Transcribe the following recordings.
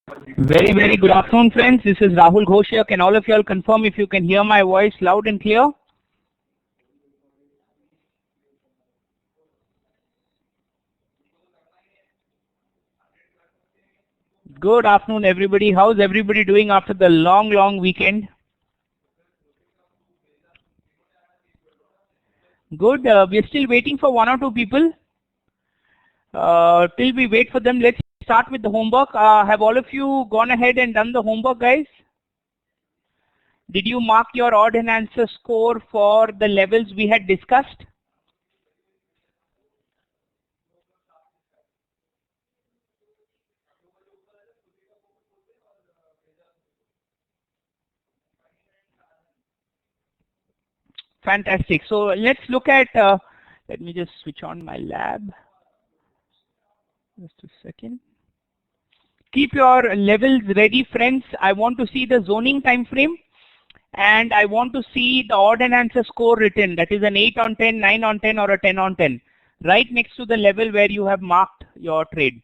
Very good afternoon, friends. This is Rahul Ghosh here. Can all of you all confirm if you can hear my voice loud and clear? Good afternoon, everybody. How's everybody doing after the long weekend? Good. We're still waiting for one or two people. Till we wait for them, let's start with the homework. Have all of you gone ahead and done the homework, guys? Did you mark your odd and answer score for the levels we had discussed? Fantastic. So let's look at, let me just switch on my lab. Just a second. Keep your levels ready, friends. I want to see the zoning time frame and I want to see the odd and answer score written. That is an 8 on 10, 9 on 10 or a 10 on 10. Right next to the level where you have marked your trade.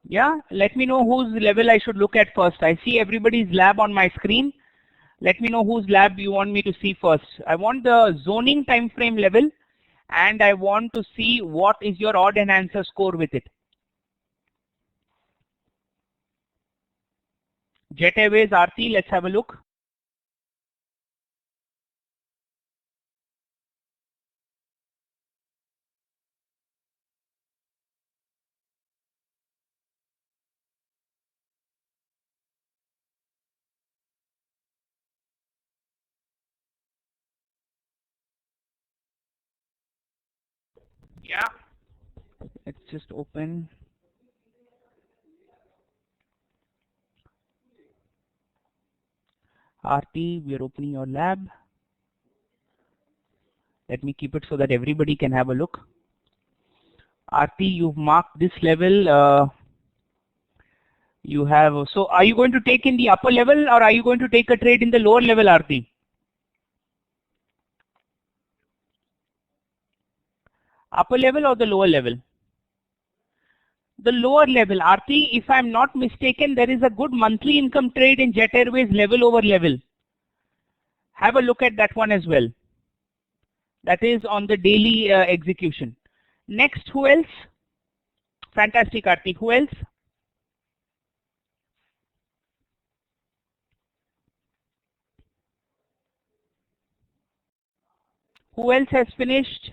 Yeah, let me know whose level I should look at first. I see everybody's lab on my screen. Let me know whose lab you want me to see first. I want the zoning time frame level and I want to see what is your odd and answer score with it. Jet Airways, Aarti, let's have a look. Yeah, let's just open. Aarti, we are opening your lab. Let me keep it so that everybody can have a look. Aarti, you've marked this level. You have, so are you going to take in the upper level or are you going to take a trade in the lower level, Aarti? Upper level or the lower level? The lower level, Aarti, if I'm not mistaken, there is a good monthly income trade in Jet Airways level over level. Have a look at that one as well. That is on the daily execution. Next, who else? Fantastic, Aarti. Who else? Who else has finished?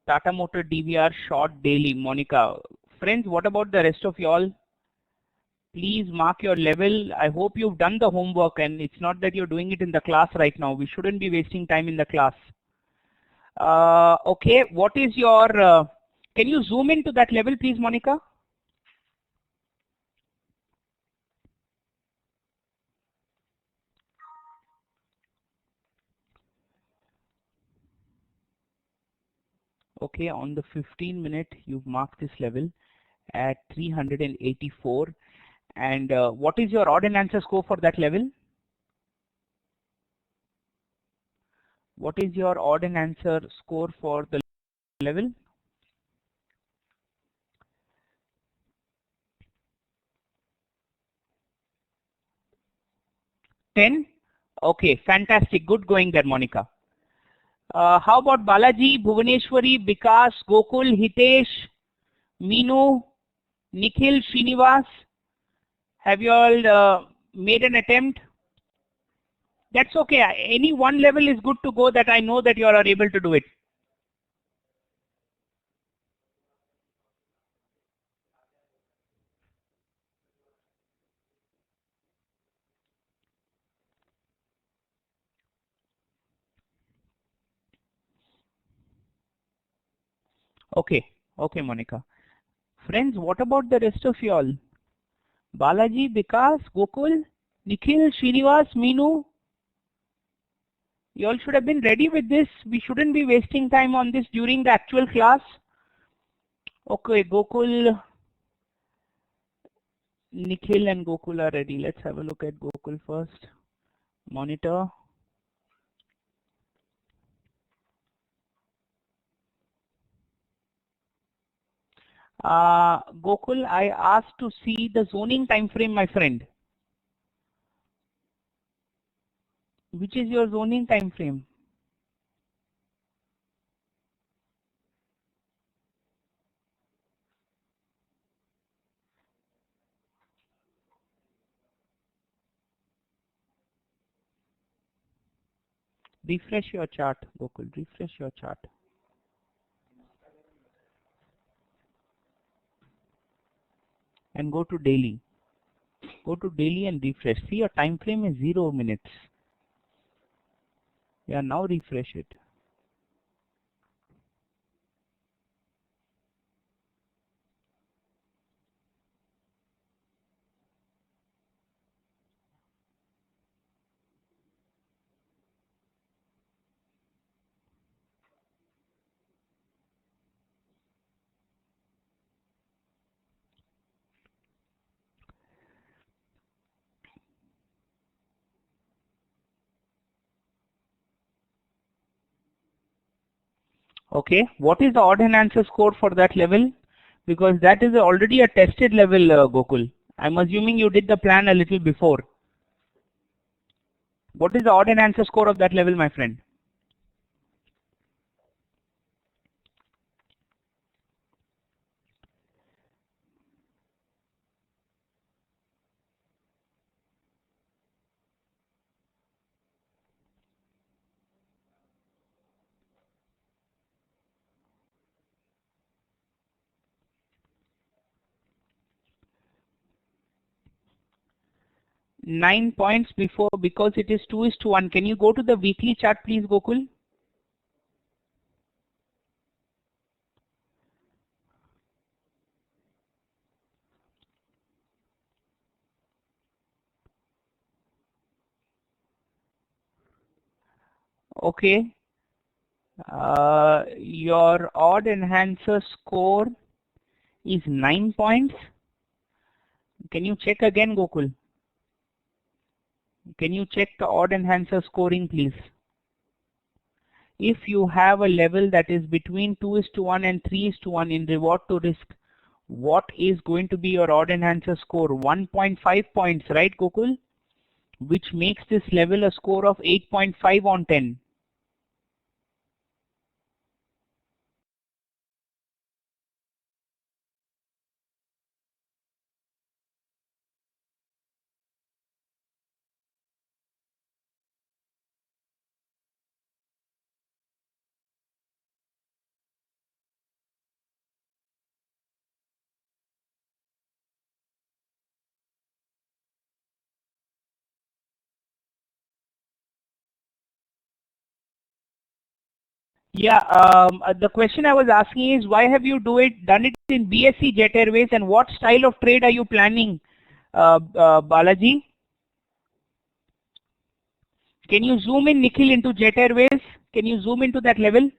Tata Motor DVR short daily, Monica. Friends, what about the rest of y'all? Please mark your level. I hope you've done the homework and it's not that you're doing it in the class right now. We shouldn't be wasting time in the class. Okay, what is your, can you zoom into that level please, Monica? Okay, on the 15-minute, you've marked this level at 384. And what is your odd and answer score for that level? What is your odd and answer score for the level? 10? Okay, fantastic. Good going there, Monica. How about Balaji, Bhuvaneshwari, Vikas, Gokul, Hitesh, Meenu, Nikhil, Srinivas? Have you all made an attempt? That's okay. Any one level is good to go that I know that you are able to do it. Okay, okay, Monica. Friends, what about the rest of y'all? Balaji, Vikas, Gokul, Nikhil, Srinivas, Meenu. You all should have been ready with this. We shouldn't be wasting time on this during the actual class. Okay, Gokul, Nikhil and Gokul are ready. Let's have a look at Gokul first. Monitor. Gokul, I asked to see the zoning time frame, my friend. Which is your zoning time frame? Refresh your chart, Gokul. Refresh your chart. And go to daily. Go to daily and refresh. See, your time frame is 0 minutes. Yeah, now refresh it. Okay, what is the odd and answer score for that level? Because that is already a tested level, Gokul. I'm assuming you did the plan a little before. What is the odd and answer score of that level, my friend? Nine points before, because it is 2:1. Can you go to the weekly chart, please, Gokul? Okay. Your odd enhancer score is 9 points. Can you check again, Gokul? Can you check the odd enhancer scoring, please? If you have a level that is between 2:1 and 3:1 in reward to risk, what is going to be your odd enhancer score? 1.5 points, right, Gokul? Which makes this level a score of 8.5 on 10. Yeah, the question I was asking is, why have you done it in BSE Jet Airways, and what style of trade are you planning, Balaji? Can you zoom in, Nikhil, into Jet Airways? Can you zoom into that level?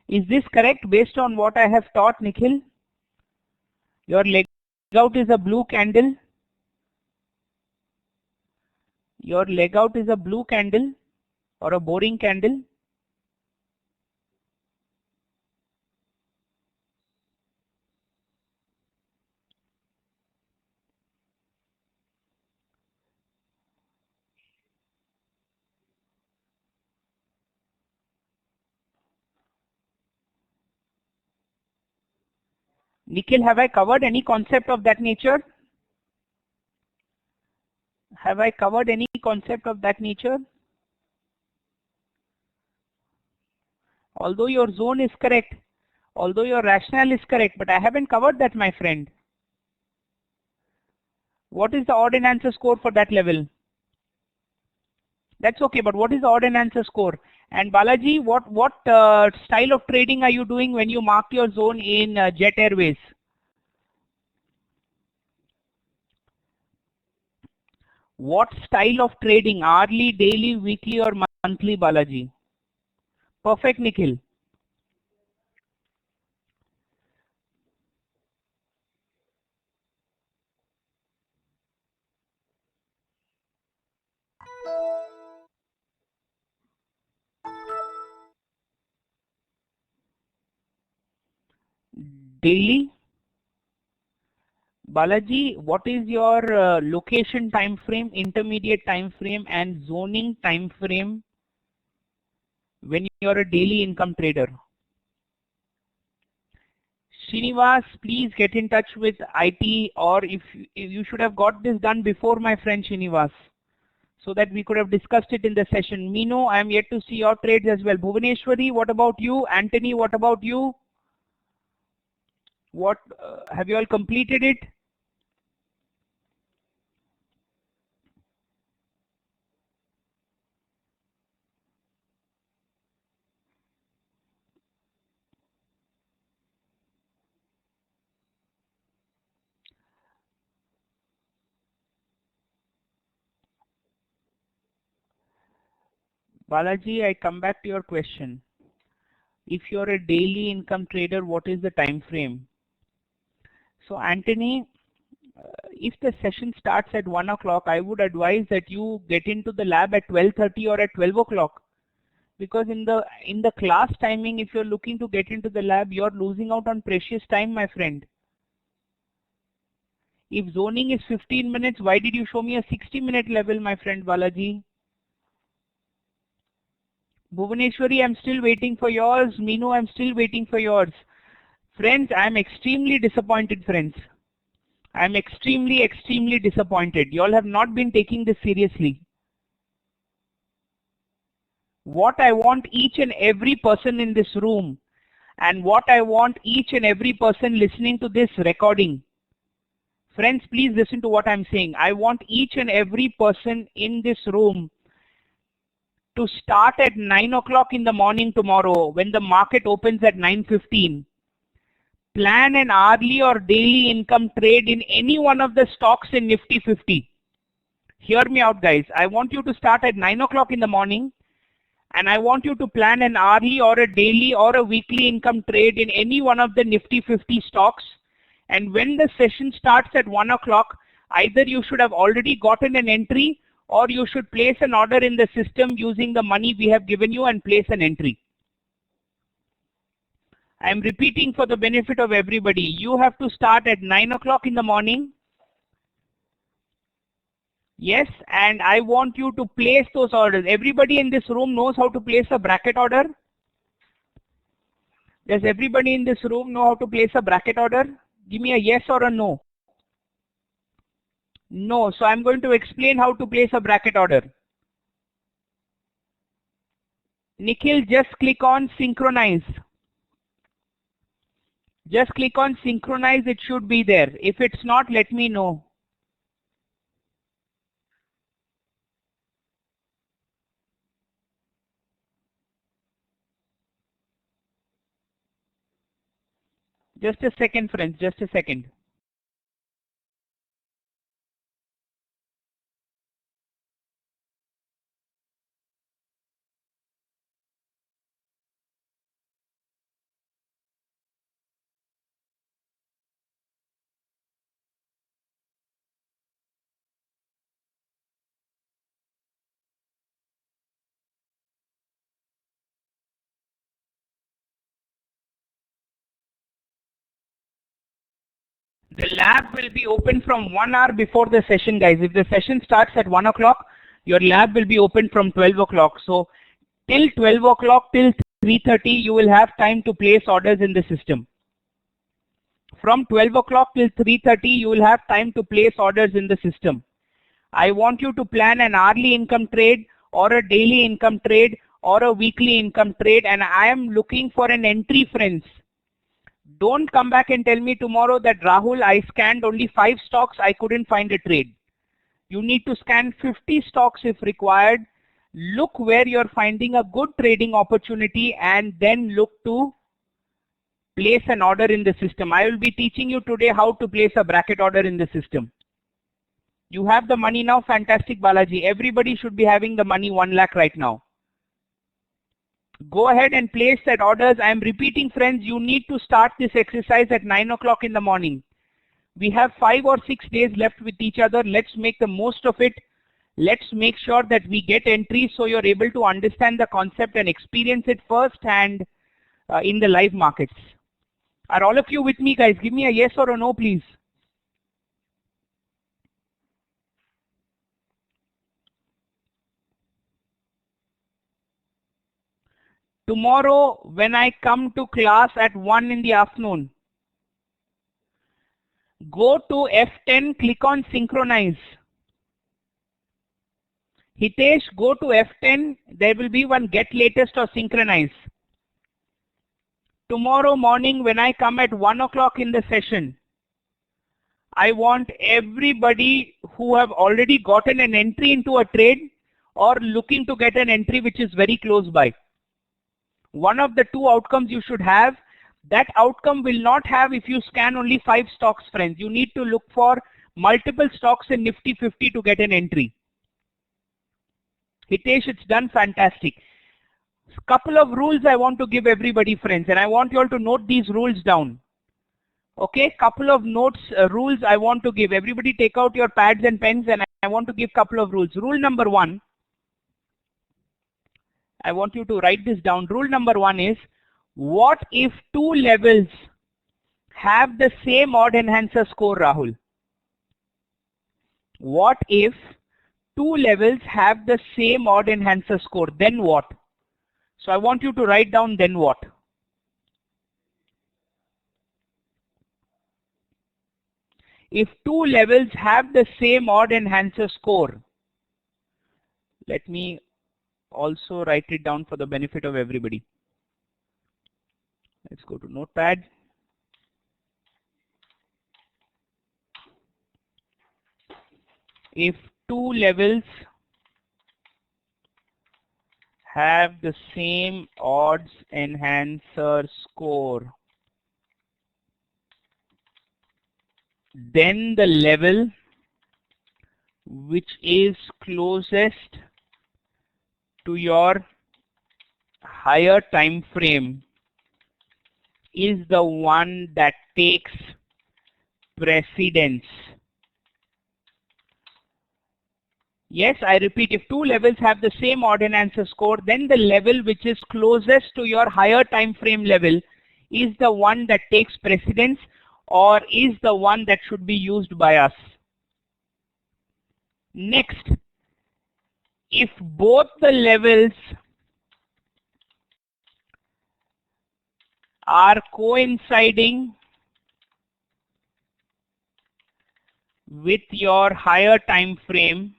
Is this correct based on what I have taught, Nikhil? Your leg out is a blue candle. Your leg out is a blue candle or a boring candle. Nikhil, have I covered any concept of that nature? Have I covered any concept of that nature? Although your zone is correct, Although your rationale is correct, but I haven't covered that, my friend. What is the odd and answer score for that level? That's okay, but what is the odd and answer score? And Balaji, what style of trading are you doing when you mark your zone in Jet Airways? What style of trading? Hourly, daily, weekly, or monthly, Balaji? Perfect, Nikhil. Daily. Balaji, what is your location time frame, intermediate time frame, and zoning time frame when you are a daily income trader? Srinivas, please get in touch with IT, or if you should have got this done before, my friend Srinivas, so that we could have discussed it in the session. Mino, I am yet to see your trades as well. Bhuvaneshwari, what about you? Anthony, what about you? What have you all completed it? Balaji, I come back to your question. If you're a daily income trader, what is the time frame? So Anthony, if the session starts at 1 o'clock, I would advise that you get into the lab at 12:30 or at 12 o'clock. Because in the class timing, if you're looking to get into the lab, you're losing out on precious time, my friend. If zoning is 15 minutes, why did you show me a 60-minute level, my friend Balaji? Bhuvaneshwari, I'm still waiting for yours. Minu, I'm still waiting for yours. Friends, I'm extremely disappointed, friends. I'm extremely disappointed. You all have not been taking this seriously. What I want each and every person in this room, and what I want each and every person listening to this recording. Friends, please listen to what I'm saying. I want each and every person in this room to start at 9 o'clock in the morning tomorrow when the market opens at 9:15. Plan an hourly or daily income trade in any one of the stocks in Nifty 50. Hear me out, guys. I want you to start at 9 o'clock in the morning, and I want you to plan an hourly or a daily or a weekly income trade in any one of the Nifty 50 stocks. And when the session starts at 1 o'clock, either you should have already gotten an entry, or you should place an order in the system using the money we have given you and place an entry. I am repeating for the benefit of everybody. You have to start at 9 o'clock in the morning. Yes, and I want you to place those orders. Everybody in this room knows how to place a bracket order? Does everybody in this room know how to place a bracket order? Give me a yes or a no. No, so I'm going to explain how to place a bracket order. Nikhil, just click on synchronize. Just click on synchronize, it should be there. If it's not, let me know. Just a second, friends, just a second. The lab will be open from 1 hour before the session, guys. If the session starts at 1 o'clock, your lab will be open from 12 o'clock. So till 12 o'clock, till 3:30, you will have time to place orders in the system. From 12 o'clock till 3:30, you will have time to place orders in the system. I want you to plan an hourly income trade or a daily income trade or a weekly income trade, and I am looking for an entry, friends. Don't come back and tell me tomorrow that Rahul, I scanned only 5 stocks, I couldn't find a trade. You need to scan 50 stocks if required. Look where you're finding a good trading opportunity and then look to place an order in the system. I will be teaching you today how to place a bracket order in the system. You have the money now, fantastic Balaji. Everybody should be having the money 1 lakh right now. Go ahead and place that orders. I am repeating, friends, you need to start this exercise at 9 o'clock in the morning. We have 5 or 6 days left with each other. Let's make the most of it. Let's make sure that we get entries so you're able to understand the concept and experience it firsthand in the live markets. Are all of you with me, guys? Give me a yes or a no, please. Tomorrow, when I come to class at 1 in the afternoon, go to F10, click on synchronize. Hitesh, go to F10, there will be one get latest or synchronize. Tomorrow morning when I come at 1 o'clock in the session, I want everybody who have already gotten an entry into a trade or looking to get an entry which is very close by. One of the 2 outcomes you should have. That outcome will not have if you scan only 5 stocks, friends. You need to look for multiple stocks in Nifty 50 to get an entry. Hitesh, it's done, fantastic. Couple of rules I want to give everybody, friends, and I want you all to note these rules down. Okay, couple of notes, rules I want to give. Everybody take out your pads and pens and I want to give couple of rules. Rule number 1, I want you to write this down. Rule number 1 is, what if 2 levels have the same odd enhancer score, Rahul? What if 2 levels have the same odd enhancer score? Then what? So I want you to write down then what. If 2 levels have the same odd enhancer score, let me also write it down for the benefit of everybody. Let's go to Notepad. If 2 levels have the same odds enhancer score, then the level which is closest to your higher time frame is the one that takes precedence. Yes, I repeat, if 2 levels have the same odd enhancer score, then the level which is closest to your higher time frame level is the one that takes precedence or is the one that should be used by us. Next, if both the levels are coinciding with your higher time frame,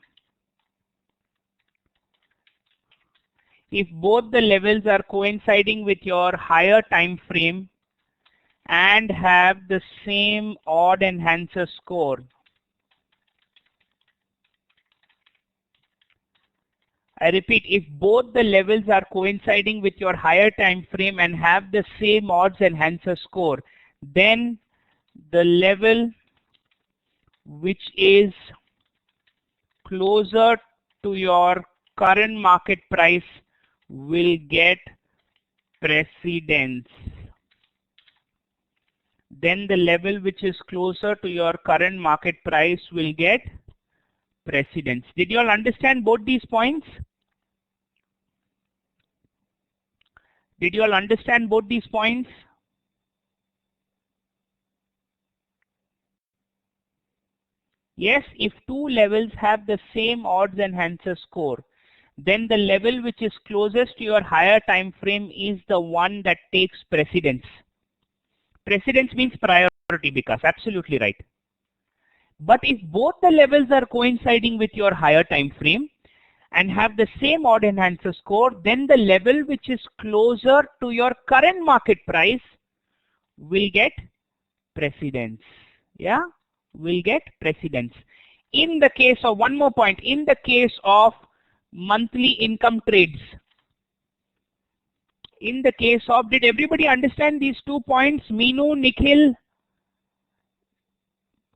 if both the levels are coinciding with your higher time frame and have the same odd enhancer score, I repeat, if both the levels are coinciding with your higher time frame and have the same odds enhancer score, then the level which is closer to your current market price will get precedence. Then the level which is closer to your current market price will get precedence. Did you all understand both these points? Did you all understand both these points? Yes, if 2 levels have the same odds enhancer score, then the level which is closest to your higher time frame is the one that takes precedence. Precedence means priority, because absolutely right. But if both the levels are coinciding with your higher time frame and have the same odd enhancer score, then the level which is closer to your current market price will get precedence. Yeah, will get precedence. In the case of, one more point, in the case of monthly income trades, in the case of, did everybody understand these 2 points? Meenu, Nikhil,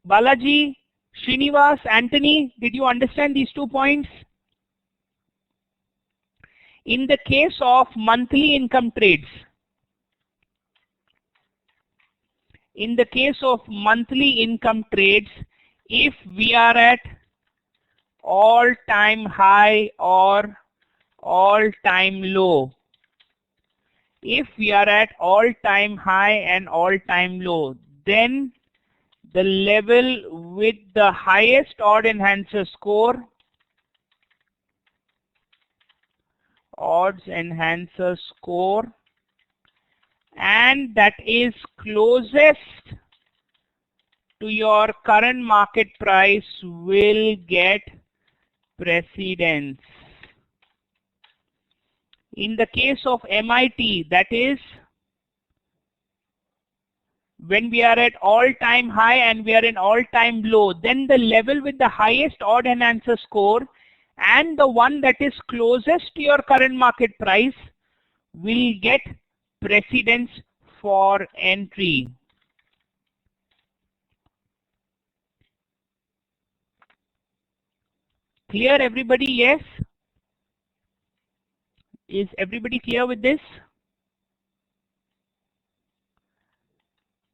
Balaji, Srinivas, Anthony, did you understand these 2 points? In the case of monthly income trades, in the case of monthly income trades, if we are at all-time high or all-time low, if we are at all-time high and all-time low, then the level with the highest odd enhancer score, odds enhancer score, and that is closest to your current market price will get precedence. In the case of MIT, that is when we are at all-time high and we are in all-time low, then the level with the highest odd enhancer score and the one that is closest to your current market price will get precedence for entry. Clear, everybody? Yes? Is everybody clear with this?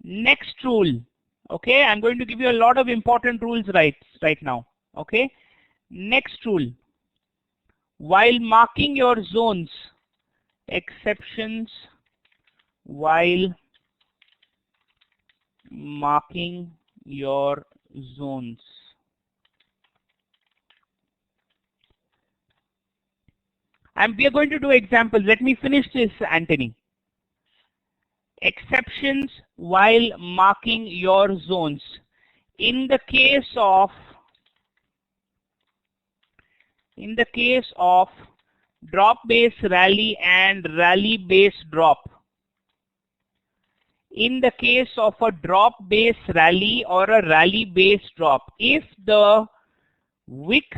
Next rule. Okay, I'm going to give you a lot of important rules right now. Okay, next rule. While marking your zones, exceptions while marking your zones. And we are going to do examples. Let me finish this, Anthony. Exceptions while marking your zones. In the case of drop base rally and rally base drop, in the case of a drop base rally or a rally base drop, if the wick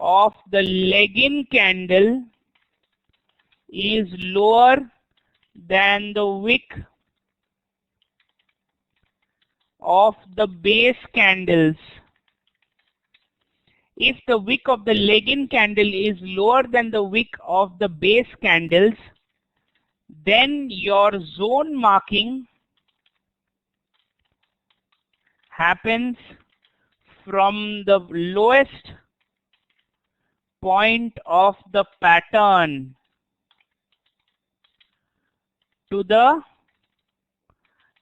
of the leg-in candle is lower than the wick of the base candles, if the wick of the leg-in candle is lower than the wick of the base candles, then your zone marking happens from the lowest point of the pattern to the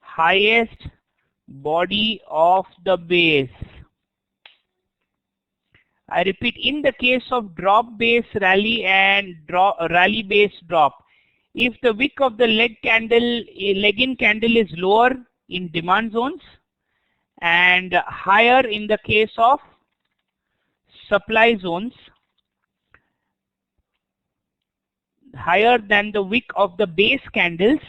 highest body of the base. I repeat, in the case of drop base rally and rally base drop, if the wick of the leg-in candle is lower in demand zones and higher in the case of supply zones, higher than the wick of the base candles,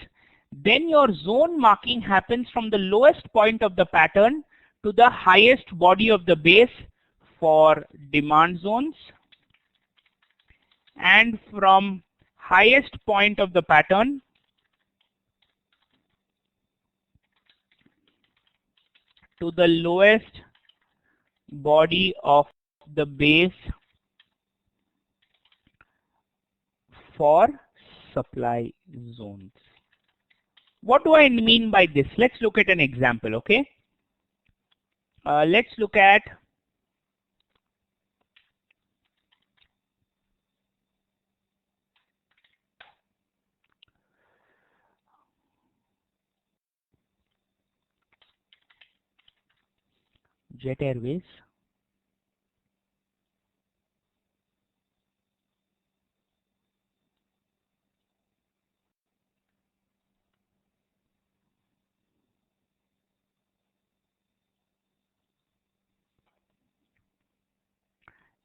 then your zone marking happens from the lowest point of the pattern to the highest body of the base for demand zones, and from highest point of the pattern to the lowest body of the base for supply zones. What do I mean by this? Let's look at an example, okay? Let's look at Jet Airways.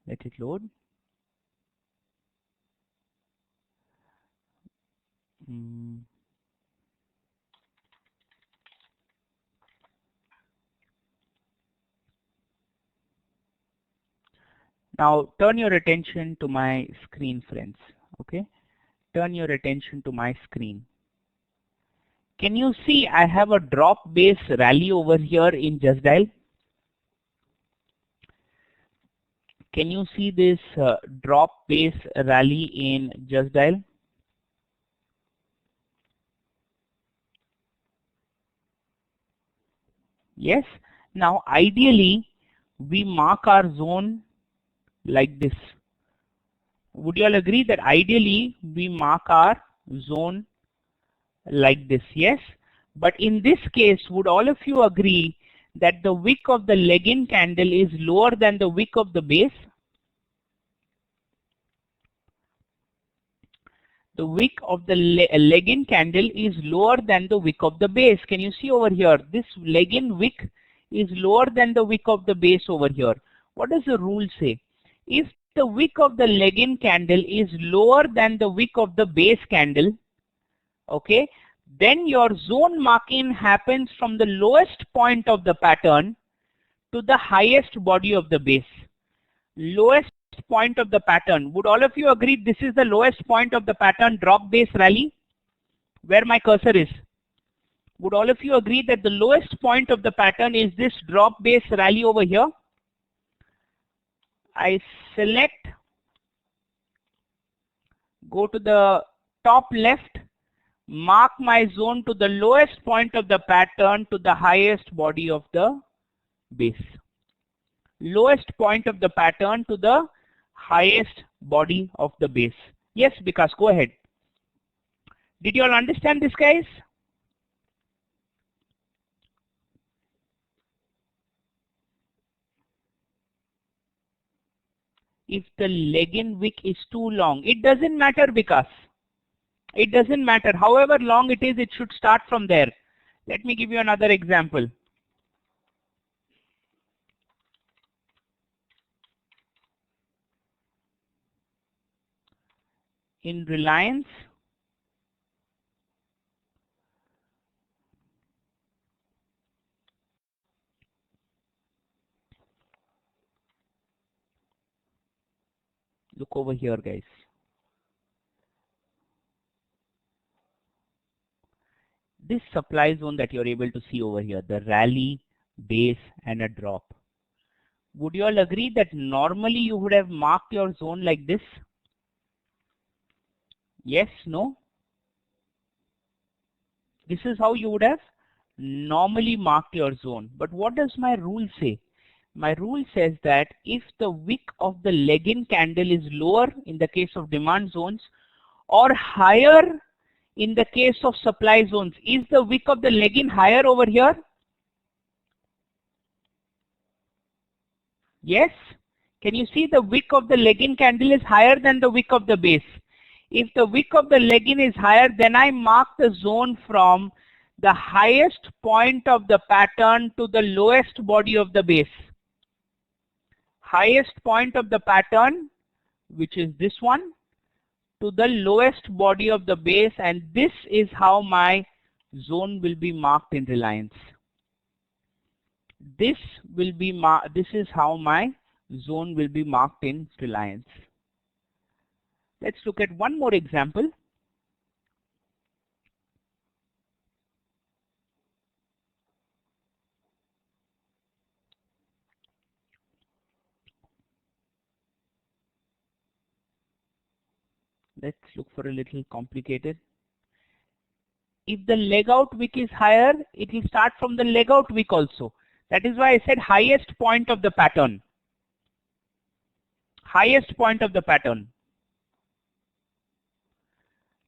Let it load. Now turn your attention to my screen, friends. Okay, turn your attention to my screen. Can you see I have a drop base rally over here in Just Dial? Can you see this drop base rally in Just Dial? Yes. Now ideally we mark our zone like this. Would you all agree that ideally we mark our zone like this? Yes. But in this case, would all of you agree that the wick of the leg-in candle is lower than the wick of the base? The wick of the leg-in candle is lower than the wick of the base. Can you see over here? This leg-in wick is lower than the wick of the base over here. What does the rule say? If the wick of the leg-in candle is lower than the wick of the base candle, okay, then your zone marking happens from the lowest point of the pattern to the highest body of the base. Lowest point of the pattern. Would all of you agree this is the lowest point of the pattern drop base rally? Where my cursor is? Would all of you agree that the lowest point of the pattern is this drop base rally over here? I select, go to the top left, mark my zone to the lowest point of the pattern to the highest body of the base. Lowest point of the pattern to the highest body of the base. Yes, Vikas, go ahead. Did you all understand this, guys? If the leg-in wick is too long, it doesn't matter, Vikas. It doesn't matter. However long it is, it should start from there. Let me give you another example. In Reliance, look over here, guys. This supply zone that you're able to see over here, the rally, base, and a drop. Would you all agree that normally you would have marked your zone like this? Yes, no? This is how you would have normally marked your zone. But what does my rule say? My rule says that if the wick of the leg-in candle is lower in the case of demand zones or higher in the case of supply zones, is the wick of the leg-in higher over here? Yes? Can you see the wick of the leg-in candle is higher than the wick of the base? If the wick of the leg-in is higher, then I mark the zone from the highest point of the pattern to the lowest body of the base. Highest point of the pattern, which is this one, to the lowest body of the base, and this is how my zone will be marked in Reliance. This is how my zone will be marked in Reliance. Let's look at one more example. Let's look for a little complicated. If the leg out wick is higher, it will start from the leg out wick also. That is why I said highest point of the pattern. Highest point of the pattern.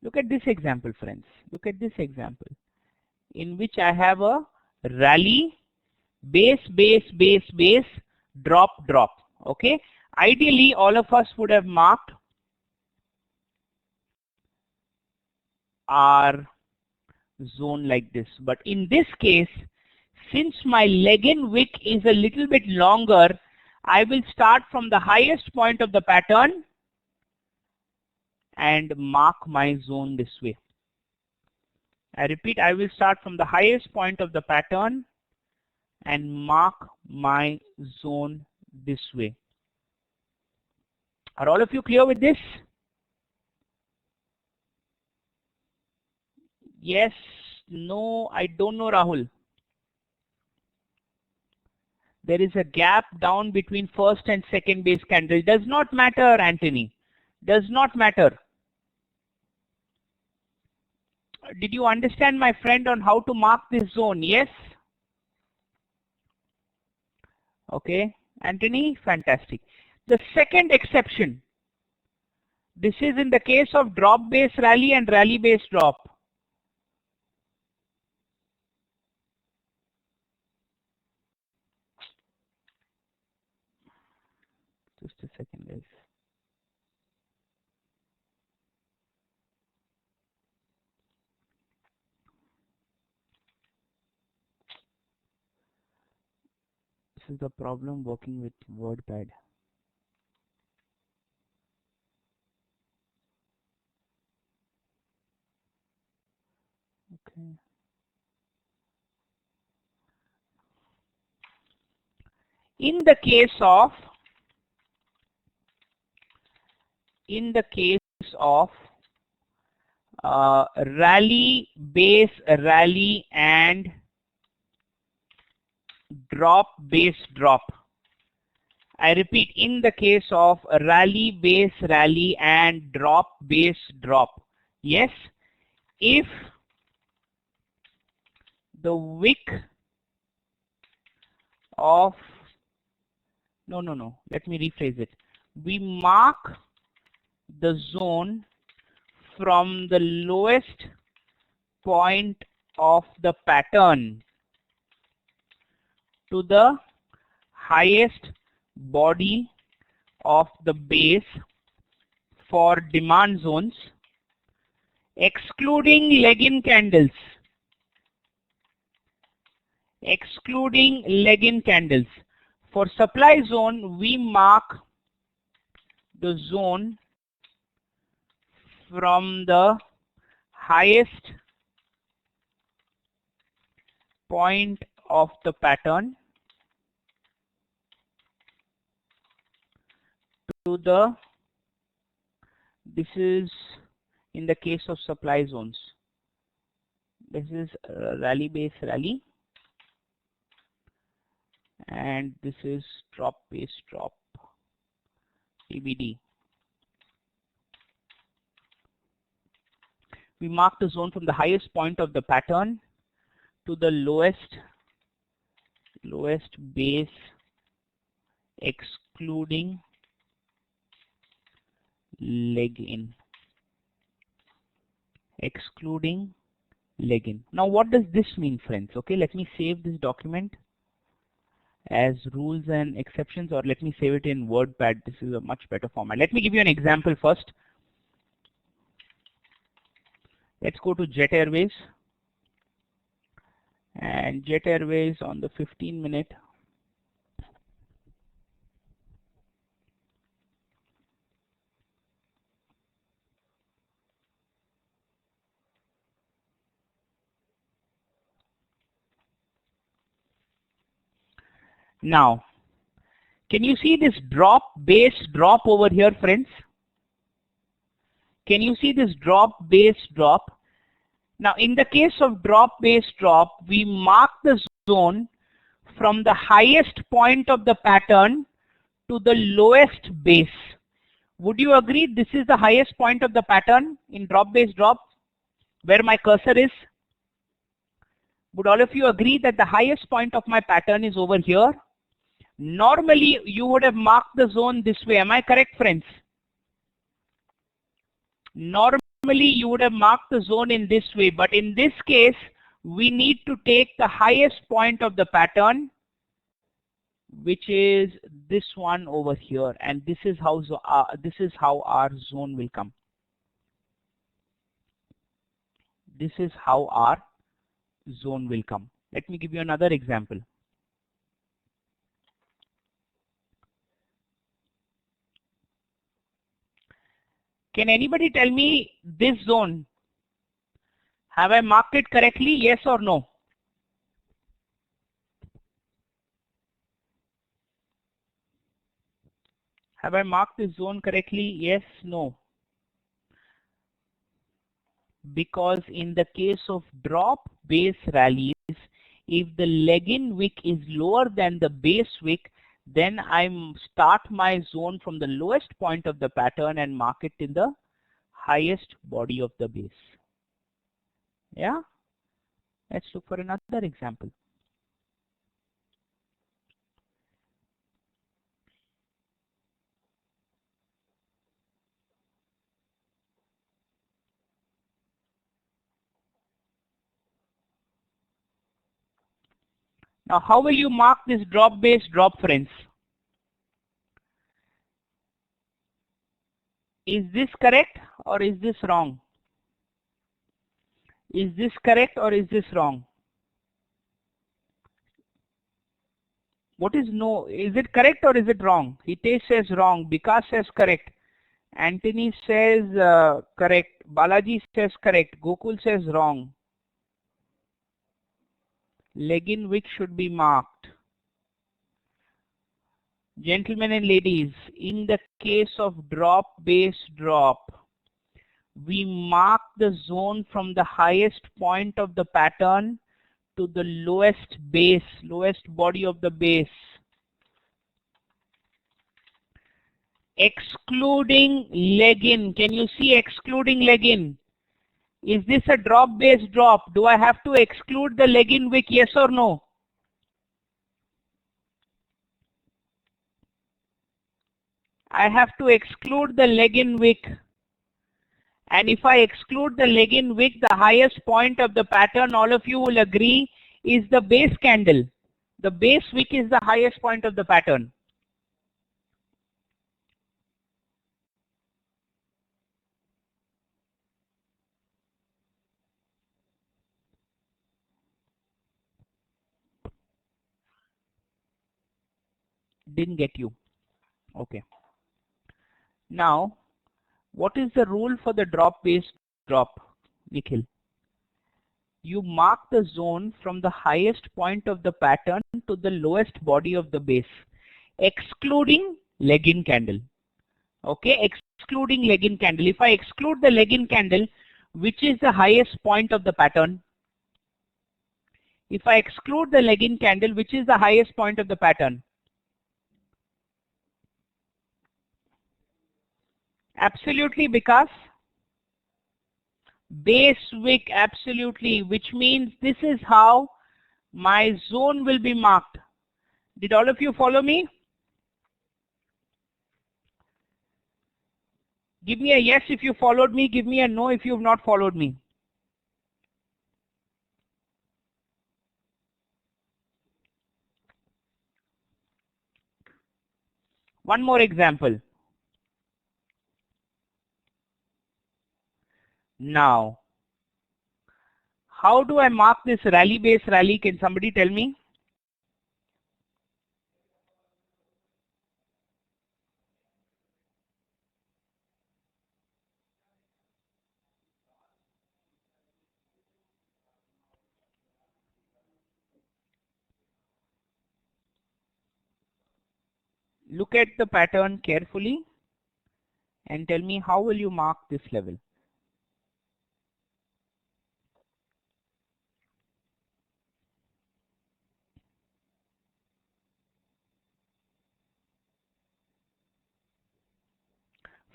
Look at this example, friends. Look at this example in which I have a rally, base, base, base, base, drop, drop. Okay. Ideally, all of us would have marked our zone like this. But in this case, since my leg-in wick is a little bit longer, I will start from the highest point of the pattern and mark my zone this way. I repeat, I will start from the highest point of the pattern and mark my zone this way. Are all of you clear with this? Yes, no, I don't know, Rahul. There is a gap down between first and second base candle. Does not matter, Anthony. Does not matter. Did you understand, my friend, on how to mark this zone? Yes? Okay, Anthony, fantastic. The second exception. This is in the case of drop base rally and rally base drop. Just a second, guys. This is the problem working with WordPad. Okay. In the case of rally base rally and drop base drop. I repeat, in the case of rally base rally and drop base drop. Yes, if the wick of no, let me rephrase it. We mark the zone from the lowest point of the pattern to the highest body of the base for demand zones, excluding leg-in candles. Excluding leg-in candles. For supply zone, we mark the zone from the highest point of the pattern to the, this is in the case of supply zones. This is rally base rally, and this is drop base drop, TBD. We mark the zone from the highest point of the pattern to the lowest base, excluding leg in. Excluding leg in. Now what does this mean, friends? Okay, let me save this document as rules and exceptions, or let me save it in WordPad. This is a much better format. Let me give you an example first. Let's go to Jet Airways, and Jet Airways on the 15-minute. Now, can you see this drop base drop over here, friends? Can you see this drop base drop? Now, in the case of drop base drop, we mark the zone from the highest point of the pattern to the lowest base. Would you agree this is the highest point of the pattern in drop base drop, where my cursor is? Would all of you agree that the highest point of my pattern is over here? Normally, you would have marked the zone this way. Am I correct, friends? Normally, you would have marked the zone in this way, but in this case, we need to take the highest point of the pattern, which is this one over here, and this is how our zone will come. This is how our zone will come. Let me give you another example. Can anybody tell me this zone? Have I marked it correctly? Yes or no? Have I marked this zone correctly? Yes, no. Because in the case of drop base rallies, if the leg-in wick is lower than the base wick, then I start my zone from the lowest point of the pattern and mark it in the highest body of the base. Yeah? Let's look for another example. Now, how will you mark this drop base drop, friends? Is this correct or is this wrong? Is this correct or is this wrong? What is no? Is it correct or is it wrong? Hitesh says wrong. Vikas says correct. Anthony says correct. Balaji says correct. Gokul says wrong. Leg-in wick should be marked. Gentlemen and ladies, in the case of drop base drop, we mark the zone from the highest point of the pattern to the lowest base, lowest body of the base, excluding leg-in. Can you see excluding leg-in? Is this a drop base drop? Do I have to exclude the leg-in wick? Yes or no? I have to exclude the leg-in wick. And if I exclude the leg-in wick, the highest point of the pattern, all of you will agree, is the base candle. The base wick is the highest point of the pattern. Didn't get you. Okay. Now, what is the rule for the drop base drop, Nikhil? You mark the zone from the highest point of the pattern to the lowest body of the base, excluding leg-in candle. Okay, excluding leg-in candle. If I exclude the leg-in candle, which is the highest point of the pattern? If I exclude the leg-in candle, which is the highest point of the pattern? Absolutely, because base wick, absolutely, which means this is how my zone will be marked. Did all of you follow me? Give me a yes if you followed me. Give me a no if you have not followed me. One more example. Now, how do I mark this rally base rally? Can somebody tell me? Look at the pattern carefully and tell me how will you mark this level.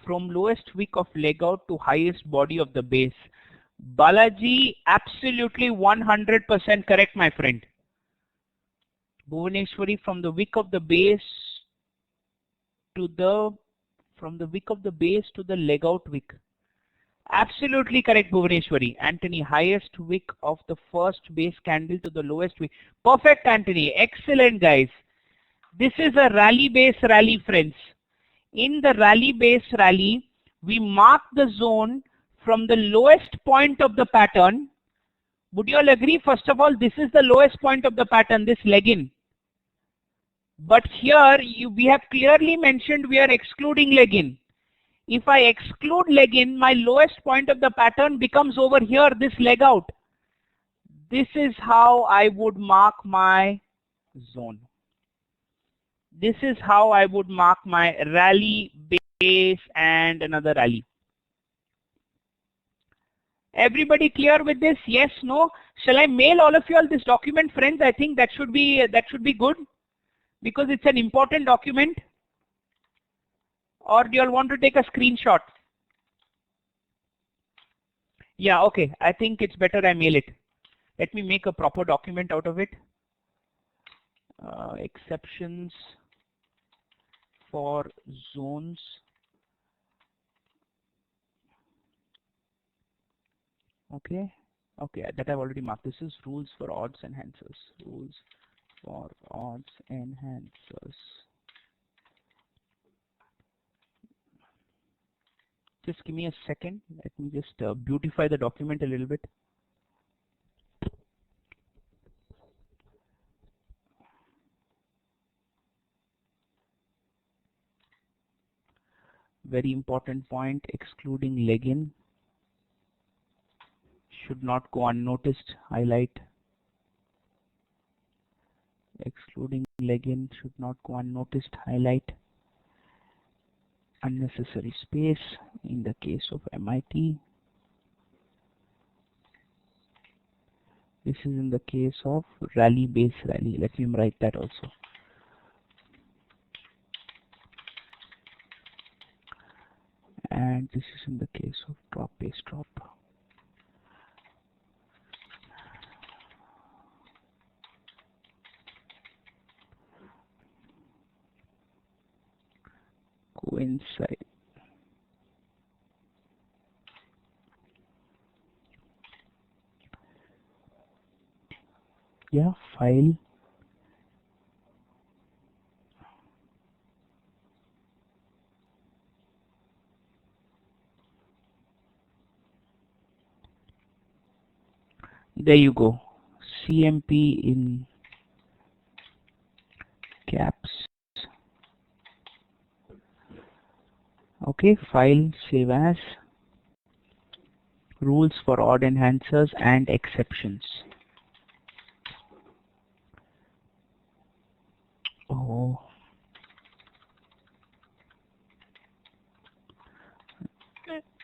From lowest wick of leg out to highest body of the base. Balaji, absolutely 100% correct, my friend. Bhuvaneshwari, from the wick of the base to the leg out wick. Absolutely correct, Bhuvaneshwari. Anthony, highest wick of the first base candle to the lowest wick. Perfect, Anthony. Excellent, guys. This is a rally base rally, friends. In the rally base rally, we mark the zone from the lowest point of the pattern. Would you all agree? First of all, this is the lowest point of the pattern, this leg-in. But here, we have clearly mentioned we are excluding leg-in. If I exclude leg-in, my lowest point of the pattern becomes over here, this leg out. This is how I would mark my zone. This is how I would mark my rally, base, and another rally. Everybody clear with this? Yes, no? Shall I mail all of you all this document, friends? I think that should be good, because it's an important document. Or do you all want to take a screenshot? Yeah, okay. I think it's better I mail it. Let me make a proper document out of it. Exceptions for zones. Okay, that I've already marked. This is rules for odds enhancers. Rules for odds enhancers. Just give me a second. Let me just beautify the document a little bit. Very important point, excluding leg-in should not go unnoticed. Highlight. Excluding leg-in should not go unnoticed. Highlight. Unnecessary space in the case of MIT. This is in the case of rally base rally. Let me write that also. And this is in the case of drop base drop. Coincide. Yeah, file. There you go. CMP in caps. Okay, file, save as. Rules for odd enhancers and exceptions. Oh.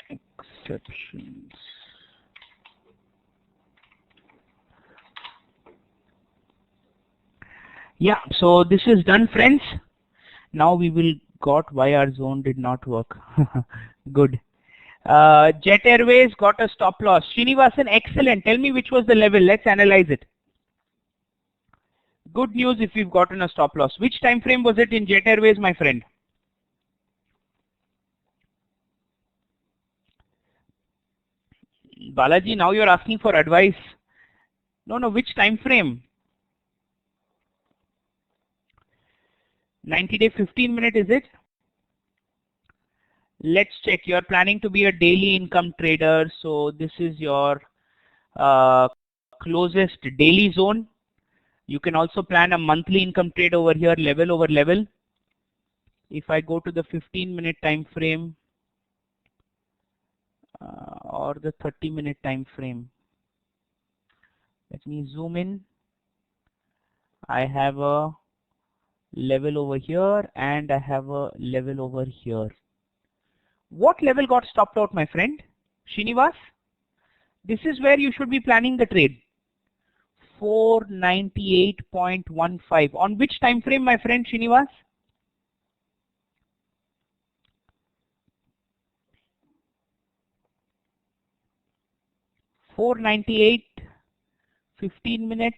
Exceptions. Yeah, so this is done, friends. Now we will got why our zone did not work. Good. Jet Airways got a stop loss. Srinivasan, excellent. Tell me which was the level. Let's analyze it. Good news if you've gotten a stop loss. Which time frame was it in Jet Airways, my friend? Balaji, now you're asking for advice. No, which time frame? 90-day, 15-minute, is it? Let's check. You're planning to be a daily income trader, so this is your closest daily zone. You can also plan a monthly income trade over here, level over level. If I go to the 15-minute time frame or the 30-minute time frame, let me zoom in. I have a level over here and I have a level over here. What level got stopped out, my friend? Srinivas? This is where you should be planning the trade. 498.15. On which time frame, my friend Srinivas? $498, 15-minute.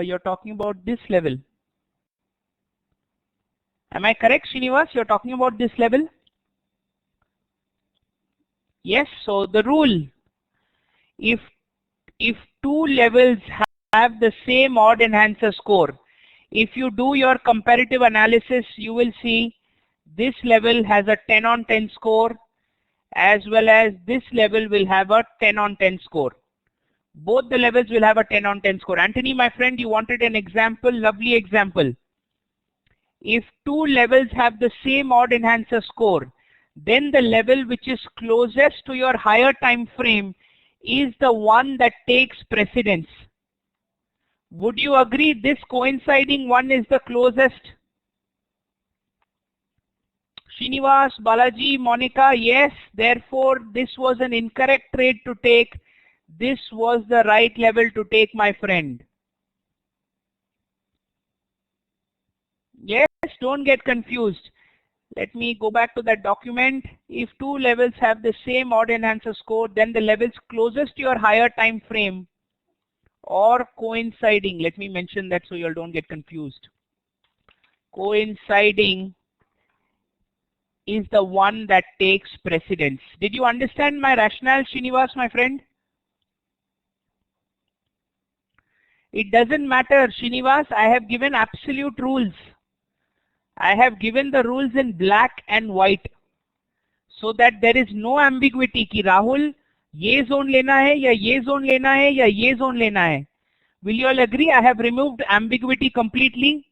You're talking about this level. Am I correct, Srinivas? You're talking about this level? Yes. So the rule: if two levels have the same odd enhancer score, if you do your comparative analysis, you will see this level has a 10 on 10 score, as well as this level will have a 10 on 10 score. Both the levels will have a 10 on 10 score. Anthony, my friend, you wanted an example. Lovely example. If two levels have the same odd enhancer score, then the level which is closest to your higher time frame is the one that takes precedence. Would you agree this coinciding one is the closest? Srinivas, Balaji, Monica, yes, therefore this was an incorrect trade to take. This was the right level to take, my friend. Yes, don't get confused. Let me go back to that document. If two levels have the same odd enhancer score, then the levels closest to your higher time frame or coinciding, let me mention that so you all don't get confused. Coinciding is the one that takes precedence. Did you understand my rationale, Srinivas, my friend? It doesn't matter, Srinivas, I have given absolute rules. I have given the rules in black and white so that there is no ambiguity कि राहुल ये zone लेना है या ये zone लेना है या ये zone लेना है. Will you all agree? I have removed ambiguity completely.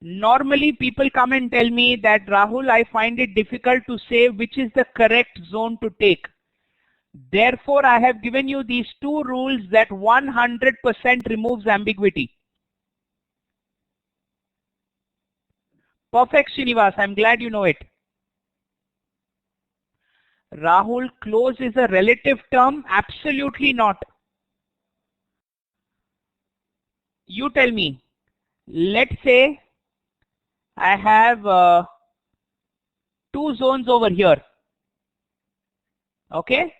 Normally people come and tell me that Rahul, I find it difficult to say which is the correct zone to take. Therefore, I have given you these two rules that 100% removes ambiguity. Perfect, Srinivas. I'm glad you know it. Rahul, close is a relative term? Absolutely not. You tell me. Let's say I have two zones over here. Okay?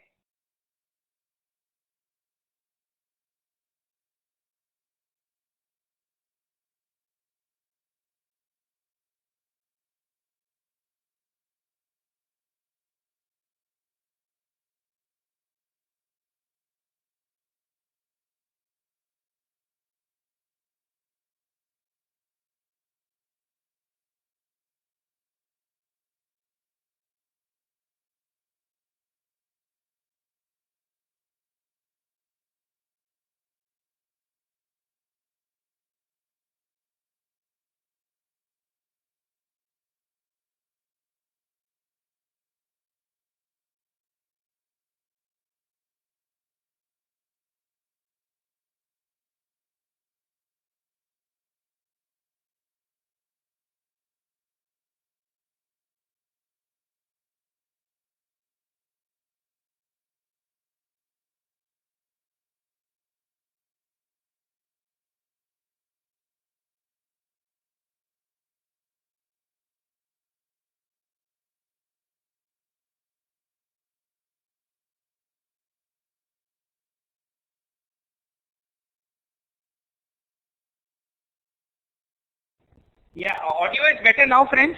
Yeah, audio is better now, friends.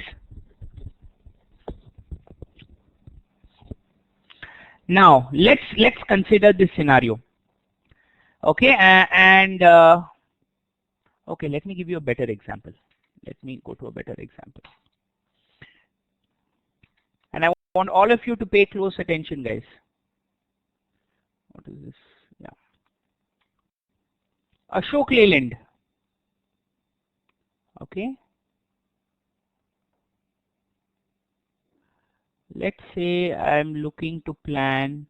Now let's consider this scenario. Okay, okay, let me give you a better example. Let me go to a better example. And I want all of you to pay close attention, guys. What is this? Yeah. Ashok Leyland. Okay. Let's say I'm looking to plan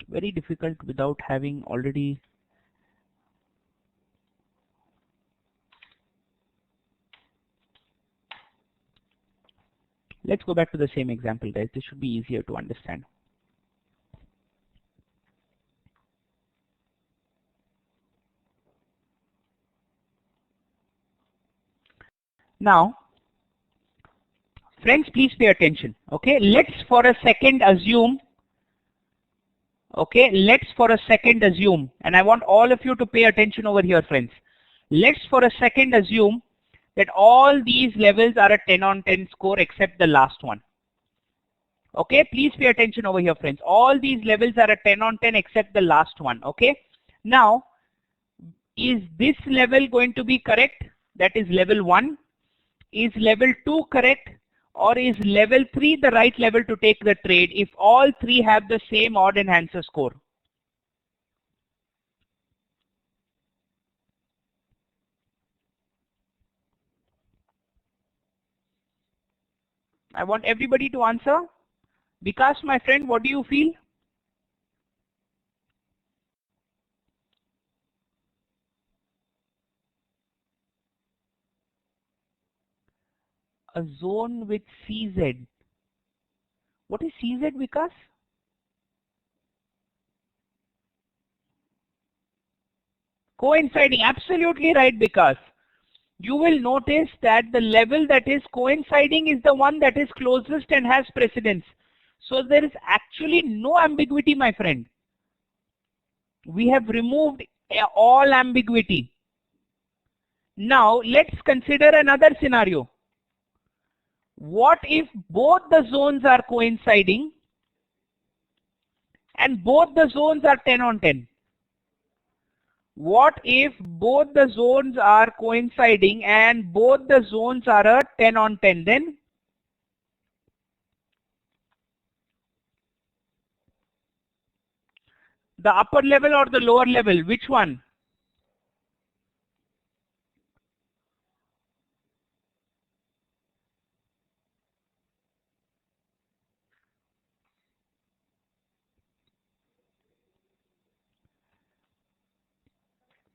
very difficult without having already let's go back to the same example, guys. This should be easier to understand. Now, friends, please pay attention. Okay, let's for a second assume. Okay, let's for a second assume, and I want all of you to pay attention over here, friends. Let's for a second assume that all these levels are a 10 on 10 score except the last one. Okay, please pay attention over here, friends. All these levels are a 10 on 10 except the last one. Okay, now is this level going to be correct? That is level 1. Is level 2 correct? Or is level 3 the right level to take the trade if all three have the same odd enhancer score? I want everybody to answer. Vikas, my friend, what do you feel? a zone with CZ. What is CZ, Vikas? Coinciding, absolutely right, Vikas. You will notice that the level that is coinciding is the one that is closest and has precedence. So there is actually no ambiguity, my friend. We have removed all ambiguity. Now let's consider another scenario. What if both the zones are coinciding and both the zones are 10 on 10? What if both the zones are coinciding and both the zones are a 10 on 10? Then the upper level or the lower level, which one?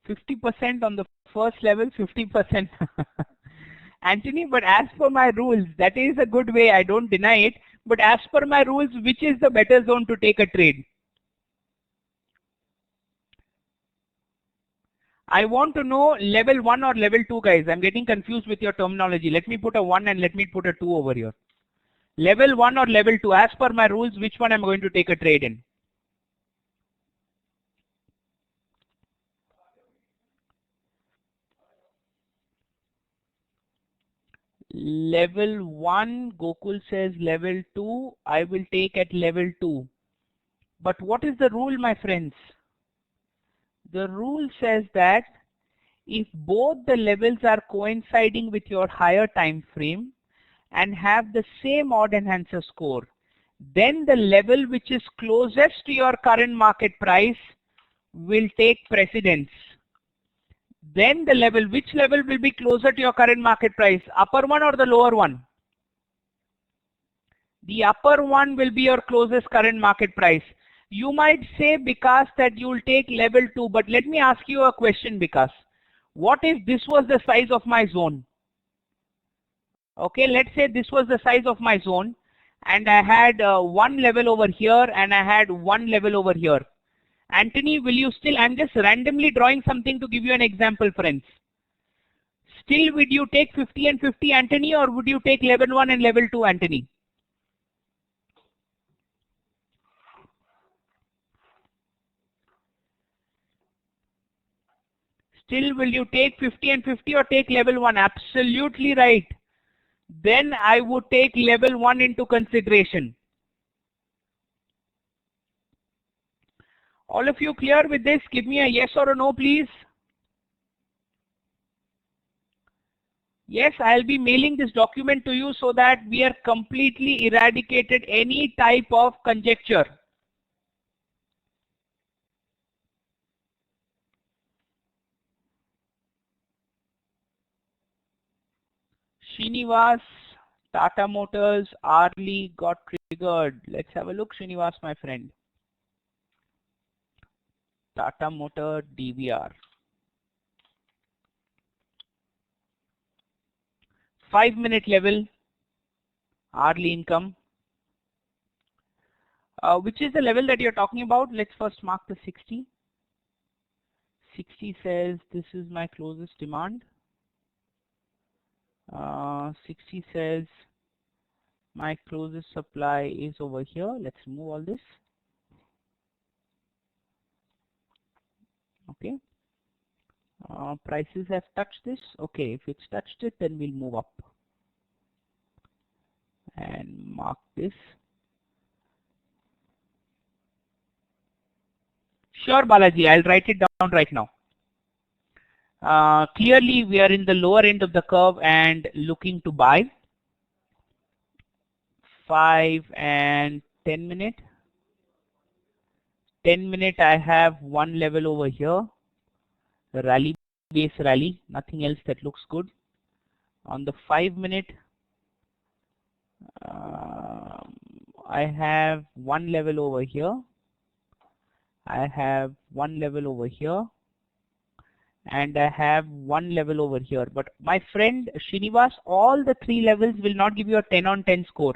%50 on the first level, 50%. Anthony, but as per my rules, that is a good way, I don't deny it. But as per my rules, which is the better zone to take a trade? I want to know level 1 or level 2, guys. I'm getting confused with your terminology. Let me put a 1 and let me put a 2 over here. Level 1 or level 2, as per my rules, which one I'm going to take a trade in? Level 1, Gokul says level 2, I will take at level 2. But what is the rule, my friends? The rule says that if both the levels are coinciding with your higher time frame and have the same odd enhancer score, then the level which is closest to your current market price will take precedence. Then the level, which level will be closer to your current market price? Upper one or the lower one? The upper one will be your closest current market price. You might say, Vikas, that you will take level 2, but let me ask you a question, Vikas. What if this was the size of my zone? Okay, let's say this was the size of my zone and I had one level over here and I had one level over here. Anthony, will you still, I'm just randomly drawing something to give you an example, friends. Still, would you take 50 and 50, Anthony, or would you take level 1 and level 2, Anthony? Still, will you take 50 and 50 or take level 1? Absolutely right. Then I would take level 1 into consideration. All of you clear with this? Give me a yes or a no, please. Yes, I'll be mailing this document to you so that we are completely eradicated any type of conjecture. Srinivas, Tata Motors, Arly got triggered. Let's have a look, Srinivas, my friend. Tata Motor DVR. 5-minute level, Arly income. Which is the level that you're talking about? Let's first mark the 60. 60 says this is my closest demand. 60 says my closest supply is over here. Let's remove all this. Okay. Prices have touched this. Okay, if it's touched it, then we'll move up and mark this. Sure, Balaji, I'll write it down right now. Clearly, we are in the lower end of the curve and looking to buy. 5 and 10 minute. 10 minute, I have one level over here. The rally, base rally, nothing else that looks good. On the 5 minute, I have one level over here. I have one level over here. and I have one level over here. But my friend Srinivas, all the 3 levels will not give you a 10 on 10 score.